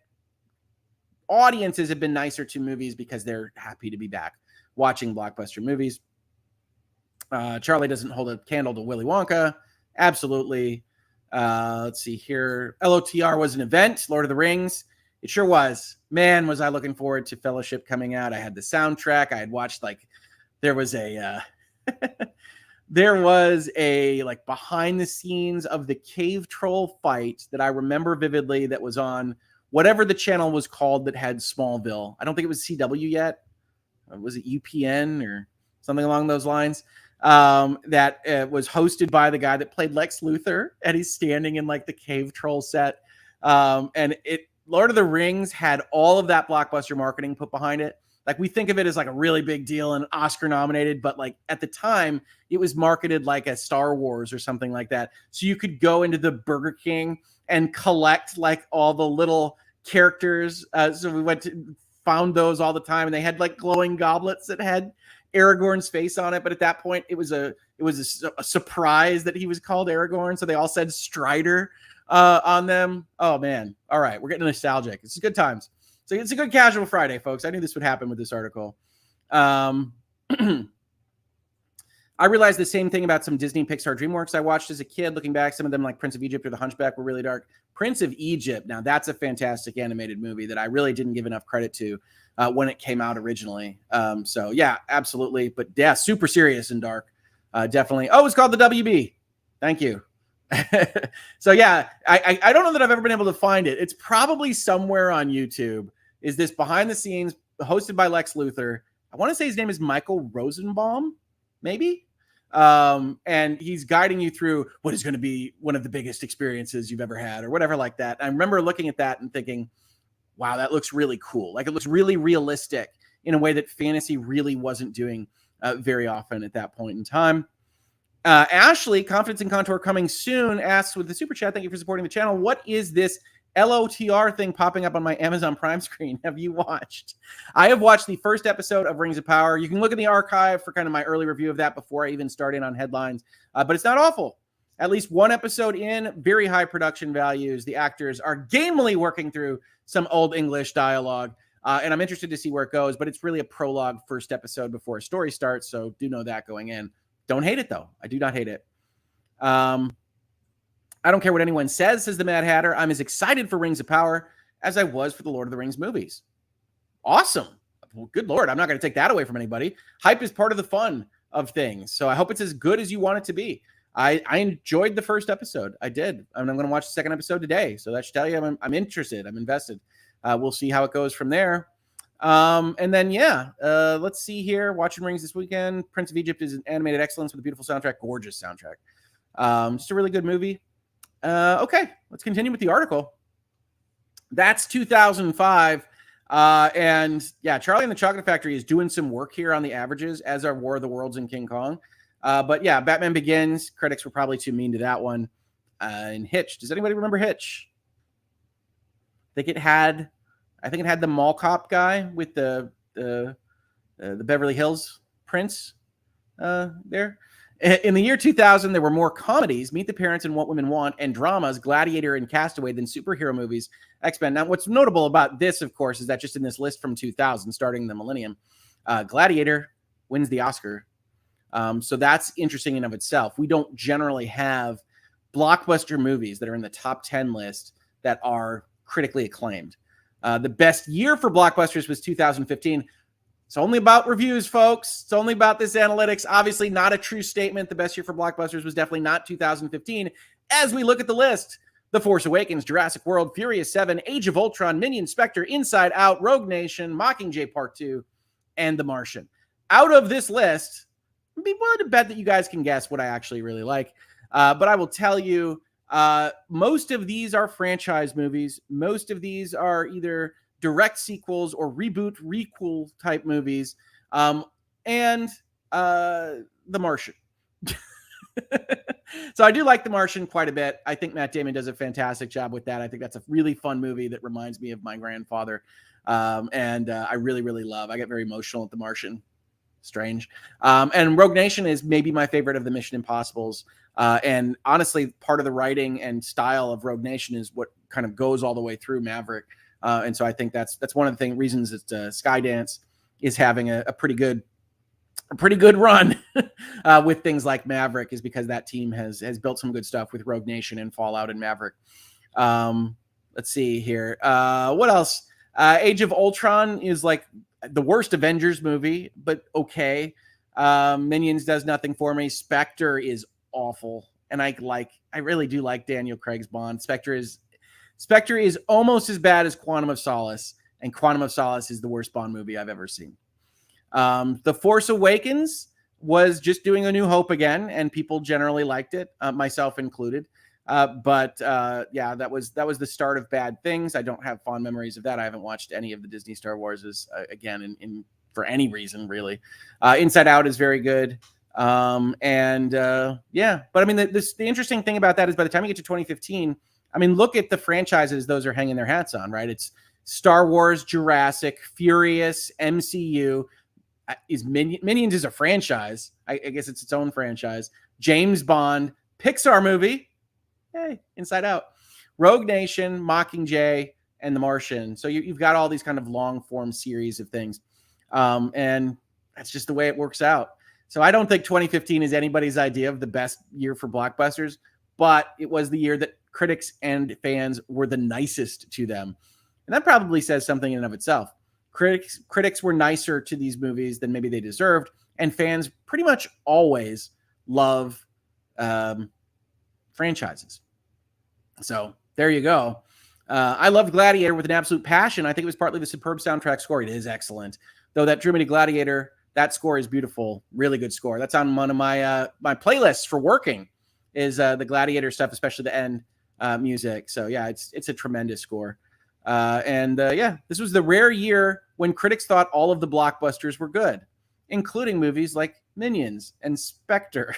audiences have been nicer to movies because they're happy to be back watching blockbuster movies. Charlie doesn't hold a candle to Willy Wonka. Absolutely. Let's see here. LOTR was an event. Lord of the Rings. It sure was. Man, was I looking forward to Fellowship coming out. I had the soundtrack. I had watched there was a like behind the scenes of the cave troll fight that I remember vividly that was on whatever the channel was called that had Smallville. I don't think it was CW yet. Was it UPN or something along those lines? That was hosted by the guy that played Lex Luthor, and he's standing in like the cave troll set. And Lord of the Rings had all of that blockbuster marketing put behind it. Like we think of it as like a really big deal and Oscar nominated, but like at the time it was marketed like a Star Wars or something like that. So you could go into the Burger King and collect like all the little characters. So we found those all the time, and they had like glowing goblets that had Aragorn's face on it, but at that point it was a surprise that he was called Aragorn, so they all said Strider on them. Oh man, all right, we're getting nostalgic. It's good times. So it's a good casual Friday, folks. I knew this would happen with this article. I realized the same thing about some Disney Pixar DreamWorks I watched as a kid. Looking back, some of them like Prince of Egypt or The Hunchback were really dark. Prince of Egypt, now that's a fantastic animated movie that I really didn't give enough credit to when it came out originally. So yeah, absolutely. But yeah, super serious and dark. Definitely. Oh, it's called the WB. Thank you. So yeah, I don't know that I've ever been able to find it. It's probably somewhere on YouTube. Is this behind the scenes hosted by Lex Luthor? I want to say his name is Michael Rosenbaum, maybe. And he's guiding you through what is going to be one of the biggest experiences you've ever had or whatever like that. I remember looking at that and thinking, wow, that looks really cool. Like it looks really realistic in a way that fantasy really wasn't doing very often at that point in time. Ashley, Confidence and Contour coming soon, asks with the super chat, thank you for supporting the channel. What is this LOTR thing popping up on my Amazon Prime screen? Have you watched? I have watched the first episode of Rings of Power. You can look in the archive for kind of my early review of that before I even start in on headlines, but it's not awful. At least one episode in, very high production values. The actors are gamely working through some old English dialogue, and I'm interested to see where it goes, but it's really a prologue first episode before a story starts, so do know that going in. Don't hate it, though. I do not hate it. I don't care what anyone says the Mad Hatter. I'm as excited for Rings of Power as I was for the Lord of the Rings movies. Awesome. Well, good Lord. I'm not going to take that away from anybody. Hype is part of the fun of things. So I hope it's as good as you want it to be. I enjoyed the first episode. I did. I'm going to watch the second episode today. So that should tell you I'm interested. I'm invested. We'll see how it goes from there. And then, yeah, let's see here. Watching Rings this weekend. Prince of Egypt is an animated excellence with a beautiful soundtrack. Gorgeous soundtrack. Just a really good movie. Okay, let's continue with the article. That's 2005. And yeah, Charlie and the Chocolate Factory is doing some work here on the averages, as are War of the Worlds and King Kong. But yeah, Batman Begins. Critics were probably too mean to that one. And Hitch. Does anybody remember Hitch? I think it had the mall cop guy with the Beverly Hills Prince there. In the year 2000, there were more comedies, Meet the Parents and What Women Want, and dramas, Gladiator and Castaway, than superhero movies, X-Men. Now, what's notable about this, of course, is that just in this list from 2000, starting the millennium, Gladiator wins the Oscar. So that's interesting in of itself. We don't generally have blockbuster movies that are in the top 10 list that are critically acclaimed. The best year for blockbusters was 2015. It's only about reviews, folks. It's only about this analytics. Obviously not a true statement. The best year for blockbusters was definitely not 2015. As we look at the list, The Force Awakens, Jurassic World, Furious 7, Age of Ultron, Minion, Spectre, Inside Out, Rogue Nation, Mockingjay Part 2, and The Martian. Out of this list, I'd be willing to bet that you guys can guess what I actually really like. But I will tell you, most of these are franchise movies. Most of these are either direct sequels or reboot, requel type movies. And The Martian. So I do like The Martian quite a bit. I think Matt Damon does a fantastic job with that. I think that's a really fun movie that reminds me of my grandfather. And I really, really love. I get very emotional at The Martian. Strange. And Rogue Nation is maybe my favorite of the Mission Impossibles. And honestly, part of the writing and style of Rogue Nation is what kind of goes all the way through Maverick. And so I think that's one of the reasons that Skydance is having a pretty good run with things like Maverick, is because that team has built some good stuff with Rogue Nation and Fallout and Maverick. Let's see here. What else? Age of Ultron is like the worst Avengers movie, but okay. Minions does nothing for me. Spectre is awful, and I really do like Daniel Craig's Bond. Spectre is almost as bad as Quantum of Solace, and Quantum of Solace is the worst Bond movie I've ever seen. The Force Awakens was just doing A New Hope again, and people generally liked it, myself included. But yeah, that was the start of bad things. I don't have fond memories of that. I haven't watched any of the Disney Star Warses again in for any reason, really. Inside Out is very good. Yeah, but I mean, the interesting thing about that is by the time you get to 2015, I mean, look at the franchises those are hanging their hats on, right? It's Star Wars, Jurassic, Furious, MCU. Minions is a franchise. I guess it's its own franchise. James Bond, Pixar movie. Hey, Inside Out. Rogue Nation, Mockingjay, and The Martian. So you've got all these kind of long form series of things. And That's just the way it works out. So I don't think 2015 is anybody's idea of the best year for blockbusters, but it was the year that critics and fans were the nicest to them. And that probably says something in and of itself. Critics were nicer to these movies than maybe they deserved, and fans pretty much always love franchises. So there you go. I loved Gladiator with an absolute passion. I think it was partly the superb soundtrack score. It is excellent. Though that drew me to Gladiator, that score is beautiful. Really good score. That's on one of my my playlists for working, is the Gladiator stuff, especially the end music. So yeah, it's a tremendous score. Yeah, this was the rare year when critics thought all of the blockbusters were good, including movies like Minions and Spectre.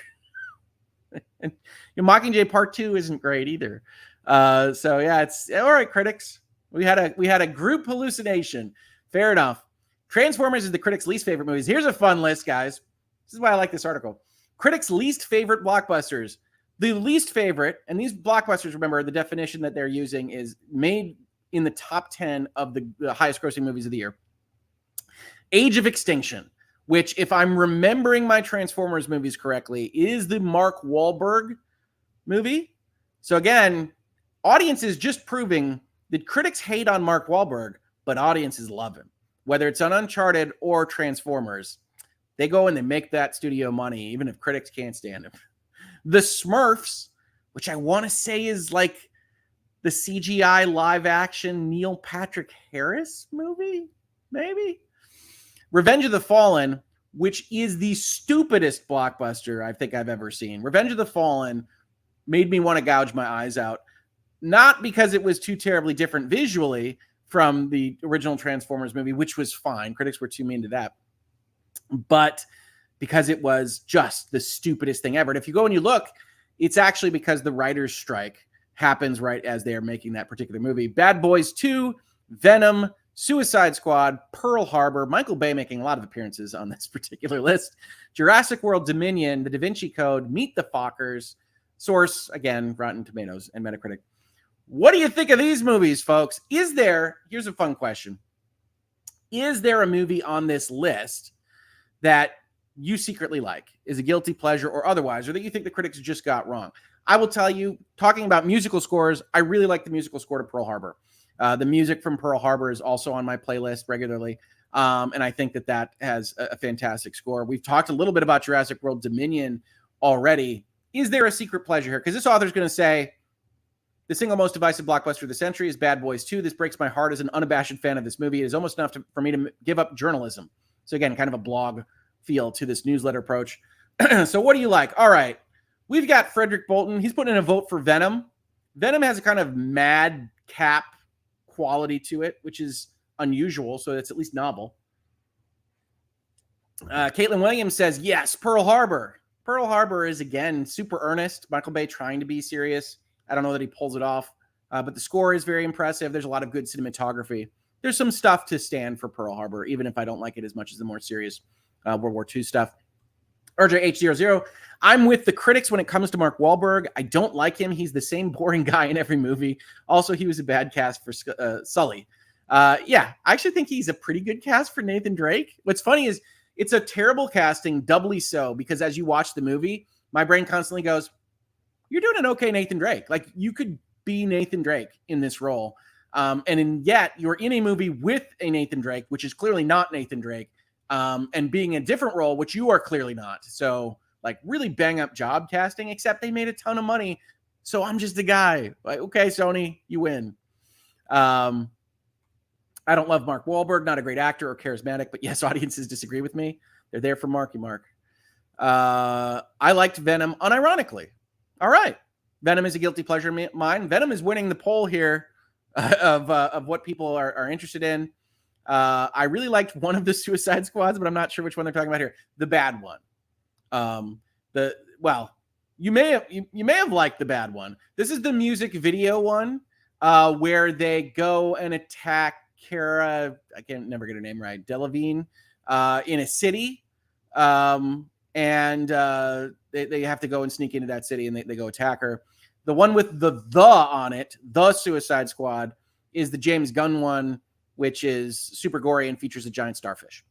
And Mockingjay Part 2 isn't great either. So yeah, it's all right, critics. We had a group hallucination. Fair enough. Transformers is the critics' least favorite movies. Here's a fun list, guys. This is why I like this article. Critics' least favorite blockbusters. The least favorite, and these blockbusters, remember, the definition that they're using is made in the top 10 of the highest grossing movies of the year. Age of Extinction, which, if I'm remembering my Transformers movies correctly, is the Mark Wahlberg movie. So again, audiences just proving that critics hate on Mark Wahlberg, but audiences love him. Whether it's on Uncharted or Transformers, they go and they make that studio money, even if critics can't stand him. The Smurfs, which I want to say is like the CGI live action Neil Patrick Harris movie, maybe. Revenge of the Fallen, which is the stupidest blockbuster I think I've ever seen. Revenge of the Fallen made me want to gouge my eyes out. Not because it was too terribly different visually from the original Transformers movie, which was fine. Critics were too mean to that. But because it was just the stupidest thing ever. And if you go and you look, it's actually because the writer's strike happens right as they are making that particular movie. Bad Boys 2, Venom, Suicide Squad, Pearl Harbor, Michael Bay making a lot of appearances on this particular list, Jurassic World Dominion, The Da Vinci Code, Meet the Fockers, Source, again, Rotten Tomatoes, and Metacritic. What do you think of these movies, folks? Here's a fun question. Is there a movie on this list that you secretly like, is a guilty pleasure or otherwise, or that you think the critics just got wrong? I will tell you, talking about musical scores, I really like the musical score to Pearl Harbor. The music from Pearl Harbor is also on my playlist regularly, and I think that has a fantastic score. We've talked a little bit about Jurassic World Dominion already. Is there a secret pleasure here? Because this author's going to say, the single most divisive blockbuster of the century is Bad Boys 2. This breaks my heart as an unabashed fan of this movie. It is almost enough for me to give up journalism. So again, kind of a blog feel to this newsletter approach. So what do you like? All right. We've got Frederick Bolton. He's putting in a vote for Venom. Venom has a kind of mad cap quality to it, which is unusual. So it's at least novel. Caitlin Williams says, yes, Pearl Harbor. Pearl Harbor is, again, super earnest. Michael Bay trying to be serious. I don't know that he pulls it off, but the score is very impressive. There's a lot of good cinematography. There's some stuff to stand for Pearl Harbor, even if I don't like it as much as the more serious World War II stuff. RJH00, I'm with the critics when it comes to Mark Wahlberg. I don't like him. He's the same boring guy in every movie. Also, he was a bad cast for Sully. Yeah, I actually think he's a pretty good cast for Nathan Drake. What's funny is it's a terrible casting, doubly so, because as you watch the movie, my brain constantly goes, you're doing an okay Nathan Drake. Like, you could be Nathan Drake in this role. Yet you're in a movie with a Nathan Drake, which is clearly not Nathan Drake, and being a different role, which you are clearly not. So, like, really bang up job casting, except they made a ton of money. So I'm just a guy. Like, okay, Sony, you win. I don't love Mark Wahlberg, not a great actor or charismatic, but yes, audiences disagree with me. They're there for Marky Mark. I liked Venom unironically. All right. Venom is a guilty pleasure of mine. Venom is winning the poll here of what people are interested in. I really liked one of the Suicide Squads, but I'm not sure which one they're talking about here. The bad one. You may have liked the bad one. This is the music video one, where they go and attack Cara. I can never get her name right. Delevingne, in a city, and they have to go and sneak into that city, and they go attack her. The one with the on it, the Suicide Squad, is the James Gunn one, which is super gory and features a giant starfish.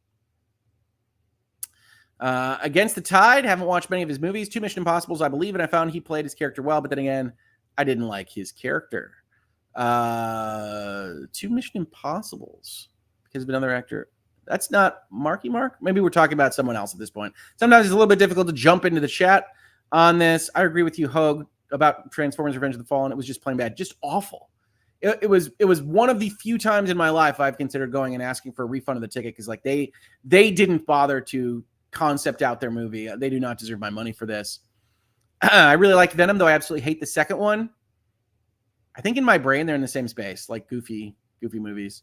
Against the Tide, haven't watched many of his movies. 2 Mission Impossibles, I believe, and I found he played his character well, but then again, I didn't like his character. 2 Mission Impossibles because of another actor. That's not Marky Mark. Maybe we're talking about someone else at this point. Sometimes it's a little bit difficult to jump into the chat on this. I agree with you, Hoeg, about Transformers: Revenge of the Fallen. It was just plain bad, just awful. It was one of the few times in my life I've considered going and asking for a refund of the ticket because like they didn't bother to concept out their movie. They do not deserve my money for this. I really liked Venom, though I absolutely hate the second one. I think in my brain they're in the same space, like goofy movies.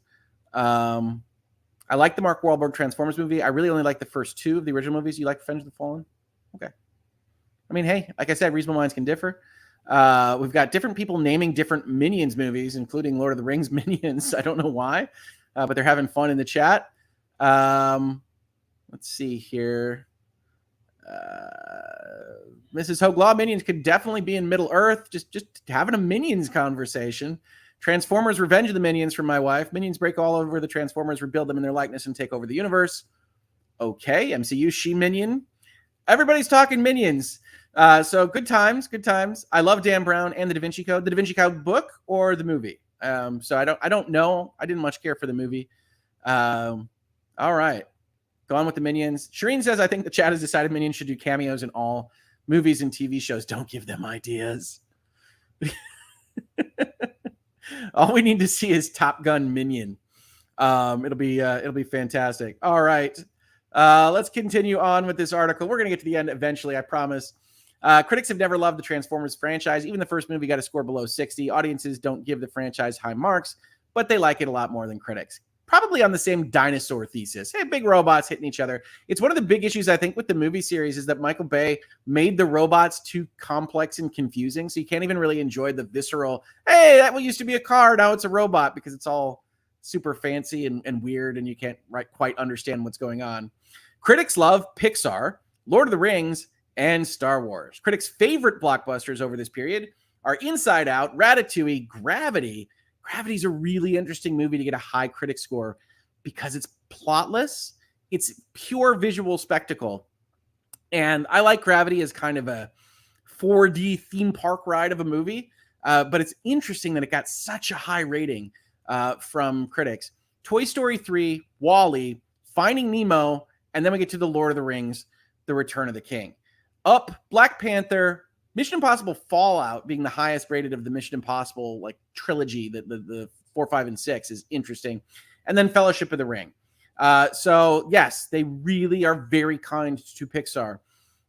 I like the Mark Wahlberg Transformers movie. I really only like the first 2 of the original movies. You like Revenge of the Fallen? Okay. I mean, hey, like I said, reasonable minds can differ. We've got different people naming different Minions movies, including Lord of the Rings Minions. I don't know why, but they're having fun in the chat. Let's see here. Mrs. Hoeg Law, Minions could definitely be in Middle Earth. Just having a Minions conversation. Transformers: Revenge of the Minions from my wife. Minions break all over the Transformers, rebuild them in their likeness, and take over the universe. Okay, MCU, She-Minion. Everybody's talking Minions. So good times. I love Dan Brown and the Da Vinci Code. The Da Vinci Code book or the movie? So I don't know. I didn't much care for the movie. All right. Go on with the Minions. Shireen says, I think the chat has decided Minions should do cameos in all movies and TV shows. Don't give them ideas. All we need to see is Top Gun Minion. It'll be fantastic. All right. Let's continue on with this article. We're going to get to the end eventually, I promise. Critics have never loved the Transformers franchise. Even the first movie got a score below 60. Audiences don't give the franchise high marks, but they like it a lot more than critics. Probably on the same dinosaur thesis. Hey, big robots hitting each other. It's one of the big issues, I think, with the movie series is that Michael Bay made the robots too complex and confusing, so you can't even really enjoy the visceral, hey, that used to be a car, now it's a robot, because it's all super fancy and weird, and you can't quite understand what's going on. Critics love Pixar, Lord of the Rings, and Star Wars. Critics' favorite blockbusters over this period are Inside Out, Ratatouille, Gravity. Gravity's a really interesting movie to get a high critic score because it's plotless. It's pure visual spectacle. And I like Gravity as kind of a 4D theme park ride of a movie. But it's interesting that it got such a high rating from critics. Toy Story 3, WALL-E, Finding Nemo, and then we get to The Lord of the Rings, The Return of the King. Up, Black Panther, Mission Impossible Fallout being the highest rated of the Mission Impossible trilogy, the 4, 5, and 6 is interesting. And then Fellowship of the Ring. So yes, they really are very kind to Pixar.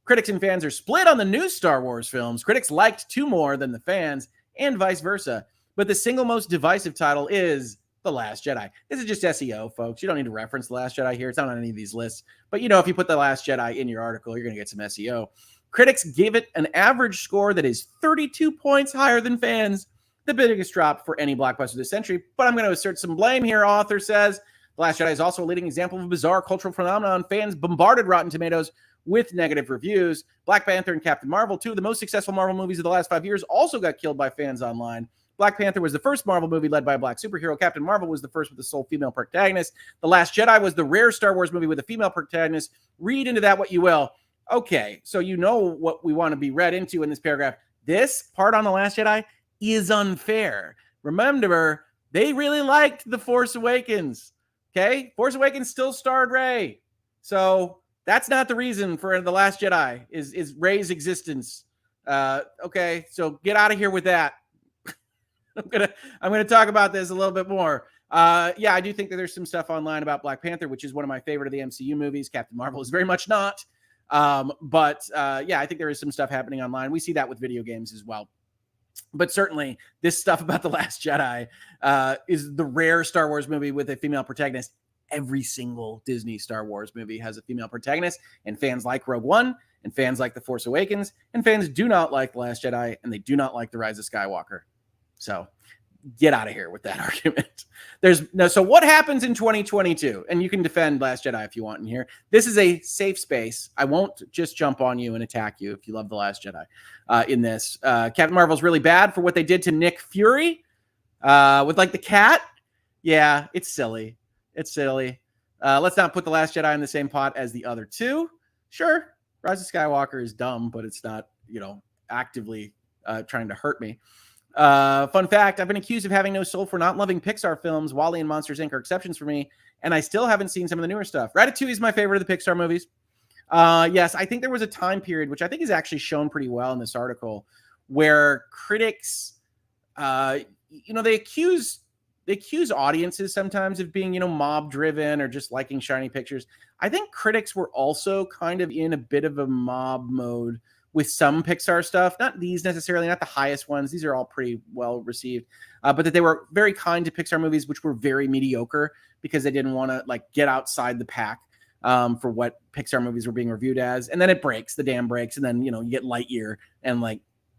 Critics and fans are split on the new Star Wars films. Critics liked 2 more than the fans and vice versa. But the single most divisive title is The Last Jedi. This is just SEO, folks. You don't need to reference The Last Jedi here. It's not on any of these lists. But if you put The Last Jedi in your article, you're going to get some SEO. Critics give it an average score that is 32 points higher than fans, the biggest drop for any blockbuster this century. But I'm going to assert some blame here, author says. The Last Jedi is also a leading example of a bizarre cultural phenomenon. Fans bombarded Rotten Tomatoes with negative reviews. Black Panther and Captain Marvel, 2 of the most successful Marvel movies of the last 5 years, also got killed by fans online. Black Panther was the first Marvel movie led by a black superhero. Captain Marvel was the first with a sole female protagonist. The Last Jedi was the rare Star Wars movie with a female protagonist. Read into that what you will. Okay, so you know what we want to be read into in this paragraph. This part on The Last Jedi is unfair. Remember, they really liked The Force Awakens. Okay? Force Awakens still starred Rey. So that's not the reason for The Last Jedi is Rey's existence. Okay, so get out of here with that. I'm gonna talk about this a little bit more. Yeah, I do think that there's some stuff online about Black Panther, which is one of my favorite of the MCU movies. Captain Marvel is very much not. But yeah, I think there is some stuff happening online. We see that with video games as well. But certainly this stuff about The Last Jedi is the rare Star Wars movie with a female protagonist. Every single Disney Star Wars movie has a female protagonist, and fans like Rogue One, and fans like The Force Awakens, and fans do not like The Last Jedi, and they do not like The Rise of Skywalker. So get out of here with that argument. So what happens in 2022? And you can defend Last Jedi if you want in here. This is a safe space. I won't just jump on you and attack you if you love The Last Jedi in this. Captain Marvel's really bad for what they did to Nick Fury with the cat. Yeah, it's silly. It's silly. Let's not put The Last Jedi in the same pot as the other 2. Sure, Rise of Skywalker is dumb, but it's not, actively trying to hurt me. Fun fact, I've been accused of having no soul for not loving Pixar films. WALL-E and Monsters, Inc. are exceptions for me, and I still haven't seen some of the newer stuff. Ratatouille is my favorite of the Pixar movies. Yes, I think there was a time period, which I think is actually shown pretty well in this article, where critics, they accuse audiences sometimes of being, mob driven or just liking shiny pictures. I think critics were also kind of in a bit of a mob mode with some Pixar stuff, not these necessarily, not the highest ones. These are all pretty well received, but that they were very kind to Pixar movies, which were very mediocre because they didn't want to get outside the pack for what Pixar movies were being reviewed as. And then it breaks, the dam breaks. And then, you get Lightyear, and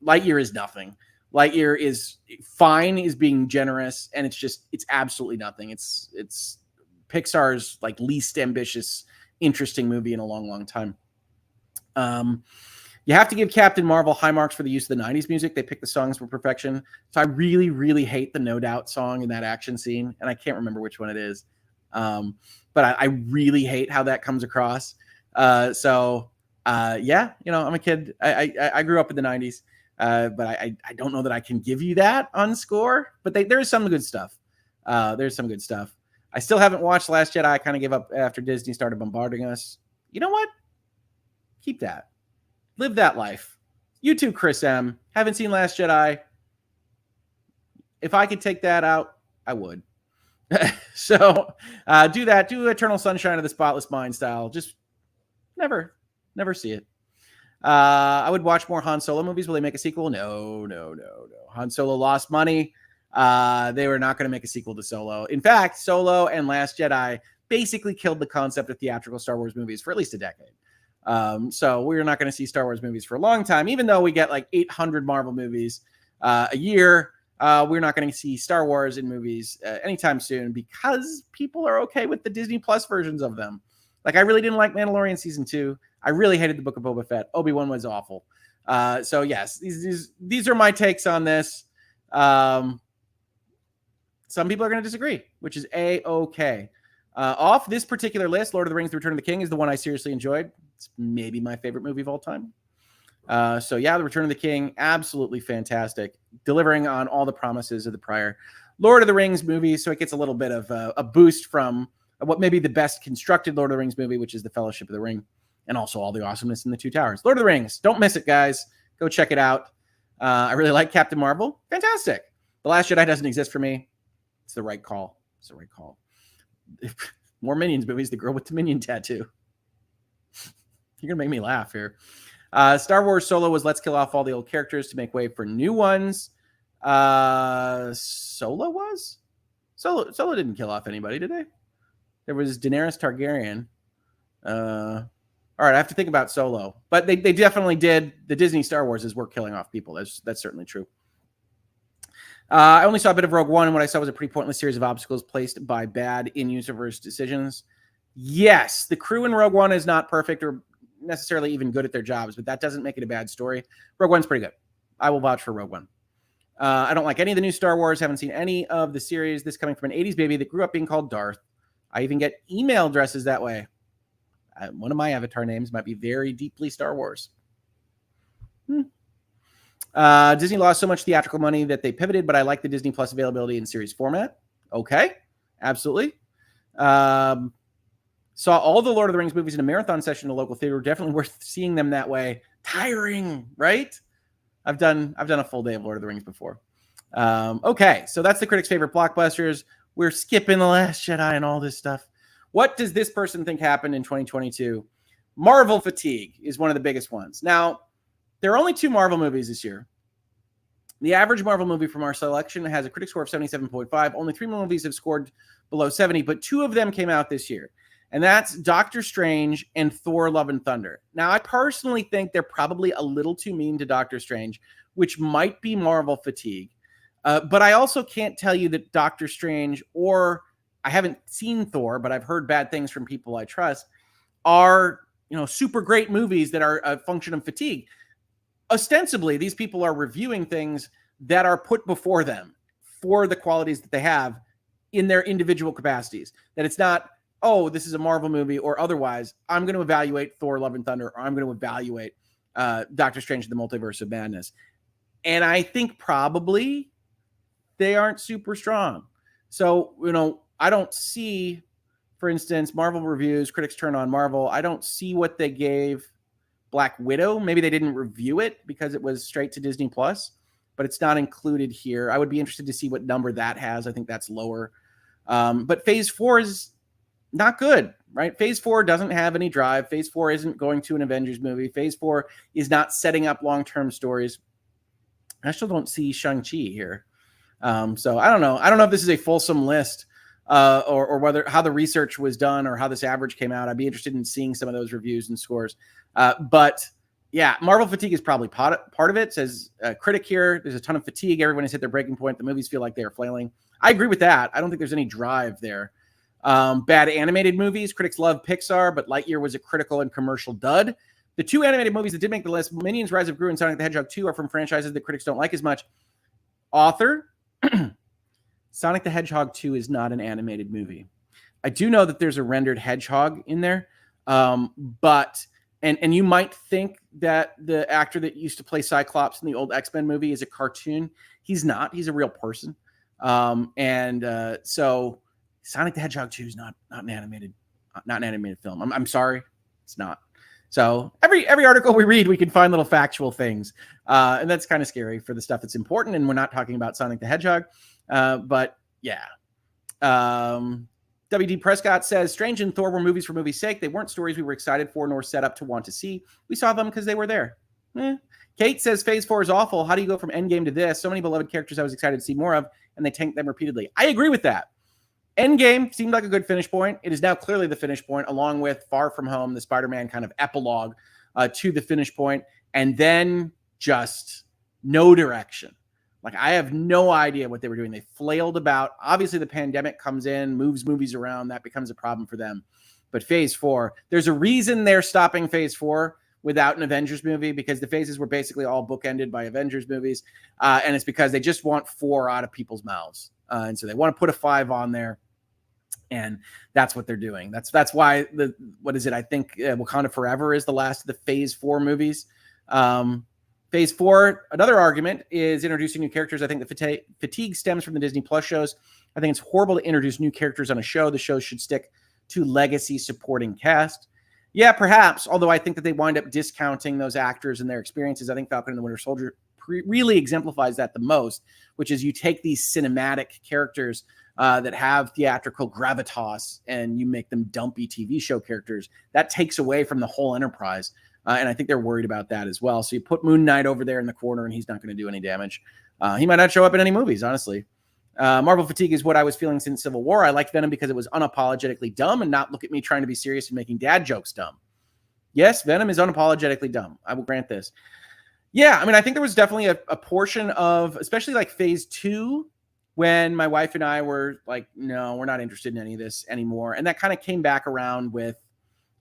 Lightyear is nothing. Lightyear is fine, is being generous, and it's absolutely nothing. It's Pixar's least ambitious, interesting movie in a long, long time. You have to give Captain Marvel high marks for the use of the 90s music. They picked the songs for perfection. So I really, really hate the No Doubt song in that action scene, and I can't remember which one it is. But I really hate how that comes across. Yeah, I'm a kid. I grew up in the 90s. But I don't know that I can give you that on score, but there's some good stuff. There's some good stuff. I still haven't watched Last Jedi. I kind of gave up after Disney started bombarding us. You know what? Keep that. Live that life. You too, Chris M. Haven't seen Last Jedi. If I could take that out, I would. So do that. Do Eternal Sunshine of the Spotless Mind style. Just never see it. I would watch more Han Solo movies. Will they make a sequel? No. Han Solo lost money. They were not going to make a sequel to Solo. In fact, Solo and Last Jedi basically killed the concept of theatrical Star Wars movies for at least a decade. So we're not going to see Star Wars movies for a long time, even though we get 800 Marvel movies a year. We're not going to see Star Wars in movies anytime soon because people are okay with the Disney Plus versions of them. I really didn't like Mandalorian season 2. I really hated the Book of Boba Fett. Obi-Wan was awful. So yes, these are my takes on this. Some people are going to disagree, which is A-okay. Off this particular list, Lord of the Rings: The Return of the King is the one I seriously enjoyed. It's maybe my favorite movie of all time. So yeah, The Return of the King, absolutely fantastic, delivering on all the promises of the prior Lord of the Rings movie. So it gets a little bit of a boost from what may be the best constructed Lord of the Rings movie, which is The Fellowship of the Ring, and also all the awesomeness in the Two Towers. Lord of the Rings, don't miss it, guys. Go check it out. I really like Captain Marvel. Fantastic. The Last Jedi doesn't exist for me. It's the right call. More Minions movies. The girl with the Minion tattoo. You're going to make me laugh here. Star Wars Solo was let's kill off all the old characters to make way for new ones. Solo was? Solo didn't kill off anybody, did they? There was Daenerys Targaryen. All right, I have to think about Solo. But they definitely did. The Disney Star Wars were killing off people. That's certainly true. I only saw a bit of Rogue One, and what I saw was a pretty pointless series of obstacles placed by bad in-universe decisions. Yes, the crew in Rogue One is not perfect or necessarily even good at their jobs, but that doesn't make it a bad story. Rogue One's pretty good. I will vouch for Rogue One. I don't like any of the new Star Wars. Haven't seen any of the series. This coming from an 80s baby that grew up being called Darth. I even get email addresses that way. One of my avatar names might be very deeply Star Wars. Disney lost so much theatrical money that they pivoted, but I like the Disney Plus availability in series format. Okay, absolutely. Saw all the Lord of the Rings movies in a marathon session in a local theater. Definitely worth seeing them that way. Tiring, right? I've done a full day of Lord of the Rings before. Okay, so that's the critics' favorite blockbusters. We're skipping The Last Jedi and all this stuff. What does this person think happened in 2022? Marvel fatigue is one of the biggest ones. Now, there are only 2 Marvel movies this year. The average Marvel movie from our selection has a critic score of 77.5. Only 3 movies have scored below 70, but 2 of them came out this year. And that's Doctor Strange and Thor: Love and Thunder. Now, I personally think they're probably a little too mean to Doctor Strange, which might be Marvel fatigue. But I also can't tell you that Doctor Strange, or I haven't seen Thor, but I've heard bad things from people I trust, are super great movies that are a function of fatigue. Ostensibly, these people are reviewing things that are put before them for the qualities that they have in their individual capacities. That it's not oh, this is a Marvel movie or otherwise, I'm going to evaluate Thor: Love and Thunder, or I'm going to evaluate Doctor Strange: The Multiverse of Madness. And I think probably they aren't super strong. So, I don't see, for instance, Marvel reviews, critics turn on Marvel. I don't see what they gave Black Widow. Maybe they didn't review it because it was straight to Disney Plus, but it's not included here. I would be interested to see what number that has. I think that's lower. But Phase 4 is not good, right? Phase 4 doesn't have any drive. Phase 4 isn't going to an Avengers movie. Phase 4 is not setting up long-term stories. I still don't see Shang-Chi here. So I don't know. I don't know if this is a fulsome list or whether how the research was done or how this average came out. I'd be interested in seeing some of those reviews and scores. But yeah, Marvel fatigue is probably part of it. Says Critic here, there's a ton of fatigue. Everyone has hit their breaking point. The movies feel like they are flailing. I agree with that. I don't think there's any drive there. Bad animated movies. Critics love Pixar, but Lightyear was a critical and commercial dud. The two animated movies that did make the list, Minions: Rise of Gru and Sonic the Hedgehog 2, are from franchises that critics don't like as much. Author, Sonic the Hedgehog 2 is not an animated movie. I do know that there's a rendered hedgehog in there, but you might think that the actor that used to play Cyclops in the old X-Men movie is a cartoon. He's not. He's a real person. So Sonic the Hedgehog 2 is not an animated film. I'm sorry, it's not. So every article we read, we can find little factual things, and that's kind of scary for the stuff that's important. And we're not talking about Sonic the Hedgehog, but yeah. W.D. Prescott says, Strange and Thor were movies for movie's sake. They weren't stories we were excited for nor set up to want to see. We saw them because they were there. Kate says, Phase 4 is awful. How do you go from Endgame to this? So many beloved characters I was excited to see more of, and they tanked them repeatedly. I agree with that. Endgame seemed like a good finish point. It is now clearly the finish point, along with Far From Home, the Spider-Man kind of epilogue to the finish point, and then just no direction. Like, I have no idea what they were doing. They flailed about. Obviously, the pandemic comes in, moves movies around. That becomes a problem for them. But Phase 4, there's a reason they're stopping Phase 4 without an Avengers movie, because the phases were basically all bookended by Avengers movies. And it's because they just want 4 out of people's mouths. And so they want to put a 5 on there. And that's what they're doing. That's why what is it? I think Wakanda Forever is the last of the Phase 4 movies. Phase 4, another argument is introducing new characters. I think the fatigue stems from the Disney Plus shows. I think it's horrible to introduce new characters on a show. The show should stick to legacy supporting cast. Yeah, perhaps, although I think that they wind up discounting those actors and their experiences. I think Falcon and the Winter Soldier really exemplifies that the most, which is you take these cinematic characters that have theatrical gravitas and you make them dumpy TV show characters. That takes away from the whole enterprise. And I think they're worried about that as well. So you put Moon Knight over there in the corner and he's not going to do any damage. He might not show up in any movies, honestly. Marvel fatigue is what I was feeling since Civil War. I liked Venom because it was unapologetically dumb and not look at me trying to be serious and making dad jokes dumb. Yes, Venom is unapologetically dumb. I will grant this. Yeah, I mean, I think there was definitely a portion of, especially like Phase 2, when my wife and I were like, no, we're not interested in any of this anymore. And that kind of came back around with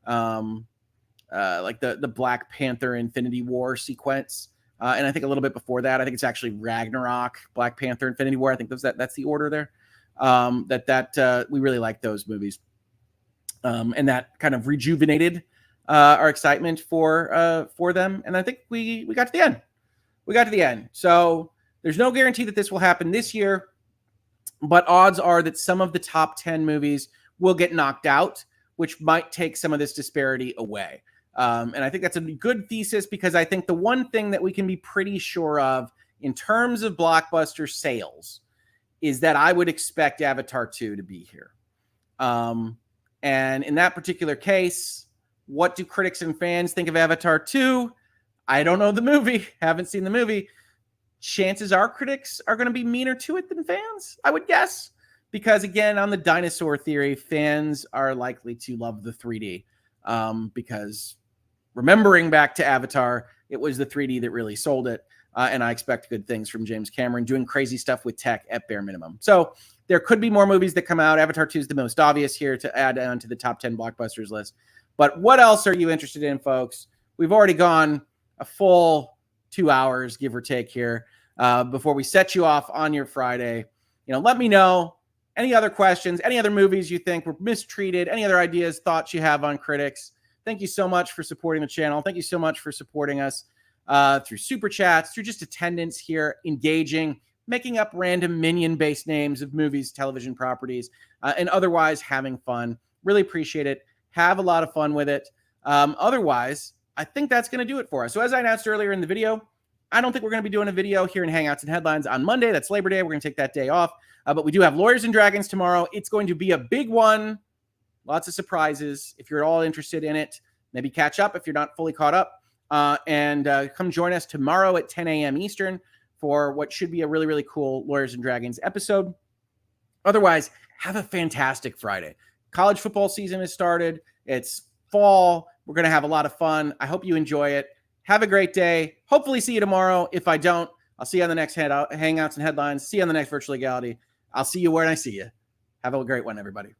like the Black Panther Infinity War sequence. And I think a little bit before that, I think it's actually Ragnarok, Black Panther, Infinity War. I think that's the order there. We really like those movies. And that kind of rejuvenated our excitement for them. And I think we got to the end. We got to the end. So there's no guarantee that this will happen this year, but odds are that some of the top 10 movies will get knocked out, which might take some of this disparity away. And I think that's a good thesis, because I think the one thing that we can be pretty sure of in terms of blockbuster sales is that I would expect Avatar 2 to be here. And in that particular case, what do critics and fans think of Avatar 2? I don't know the movie. Haven't seen the movie. Chances are critics are going to be meaner to it than fans, I would guess. Because again, on the dinosaur theory, fans are likely to love the 3D. Because remembering back to Avatar, it was the 3D that really sold it. And I expect good things from James Cameron doing crazy stuff with tech at bare minimum. So there could be more movies that come out. Avatar 2 is the most obvious here to add on to the top 10 blockbusters list. But what else are you interested in, folks? We've already gone a full 2 hours, give or take here, before we set you off on your Friday. Let me know Any other questions, any other movies you think were mistreated, any other ideas, thoughts you have on Critics, thank you so much for supporting the channel. Thank you so much for supporting us through super chats, through just attendance here, engaging, making up random minion-based names of movies, television properties, and otherwise having fun. Really appreciate it. Have a lot of fun with it. Otherwise, I think that's going to do it for us. So as I announced earlier in the video, I don't think we're going to be doing a video here in Hangouts and Headlines on Monday. That's Labor Day. We're going to take that day off. But we do have Lawyers and Dragons tomorrow. It's going to be a big one. Lots of surprises. If you're at all interested in it, maybe catch up if you're not fully caught up. And come join us tomorrow at 10 a.m. Eastern for what should be a really, really cool Lawyers and Dragons episode. Otherwise, have a fantastic Friday. College football season has started. It's fall. We're going to have a lot of fun. I hope you enjoy it. Have a great day. Hopefully see you tomorrow. If I don't, I'll see you on the next Hangouts and Headlines. See you on the next Virtual Legality. I'll see you when I see you. Have a great one, everybody.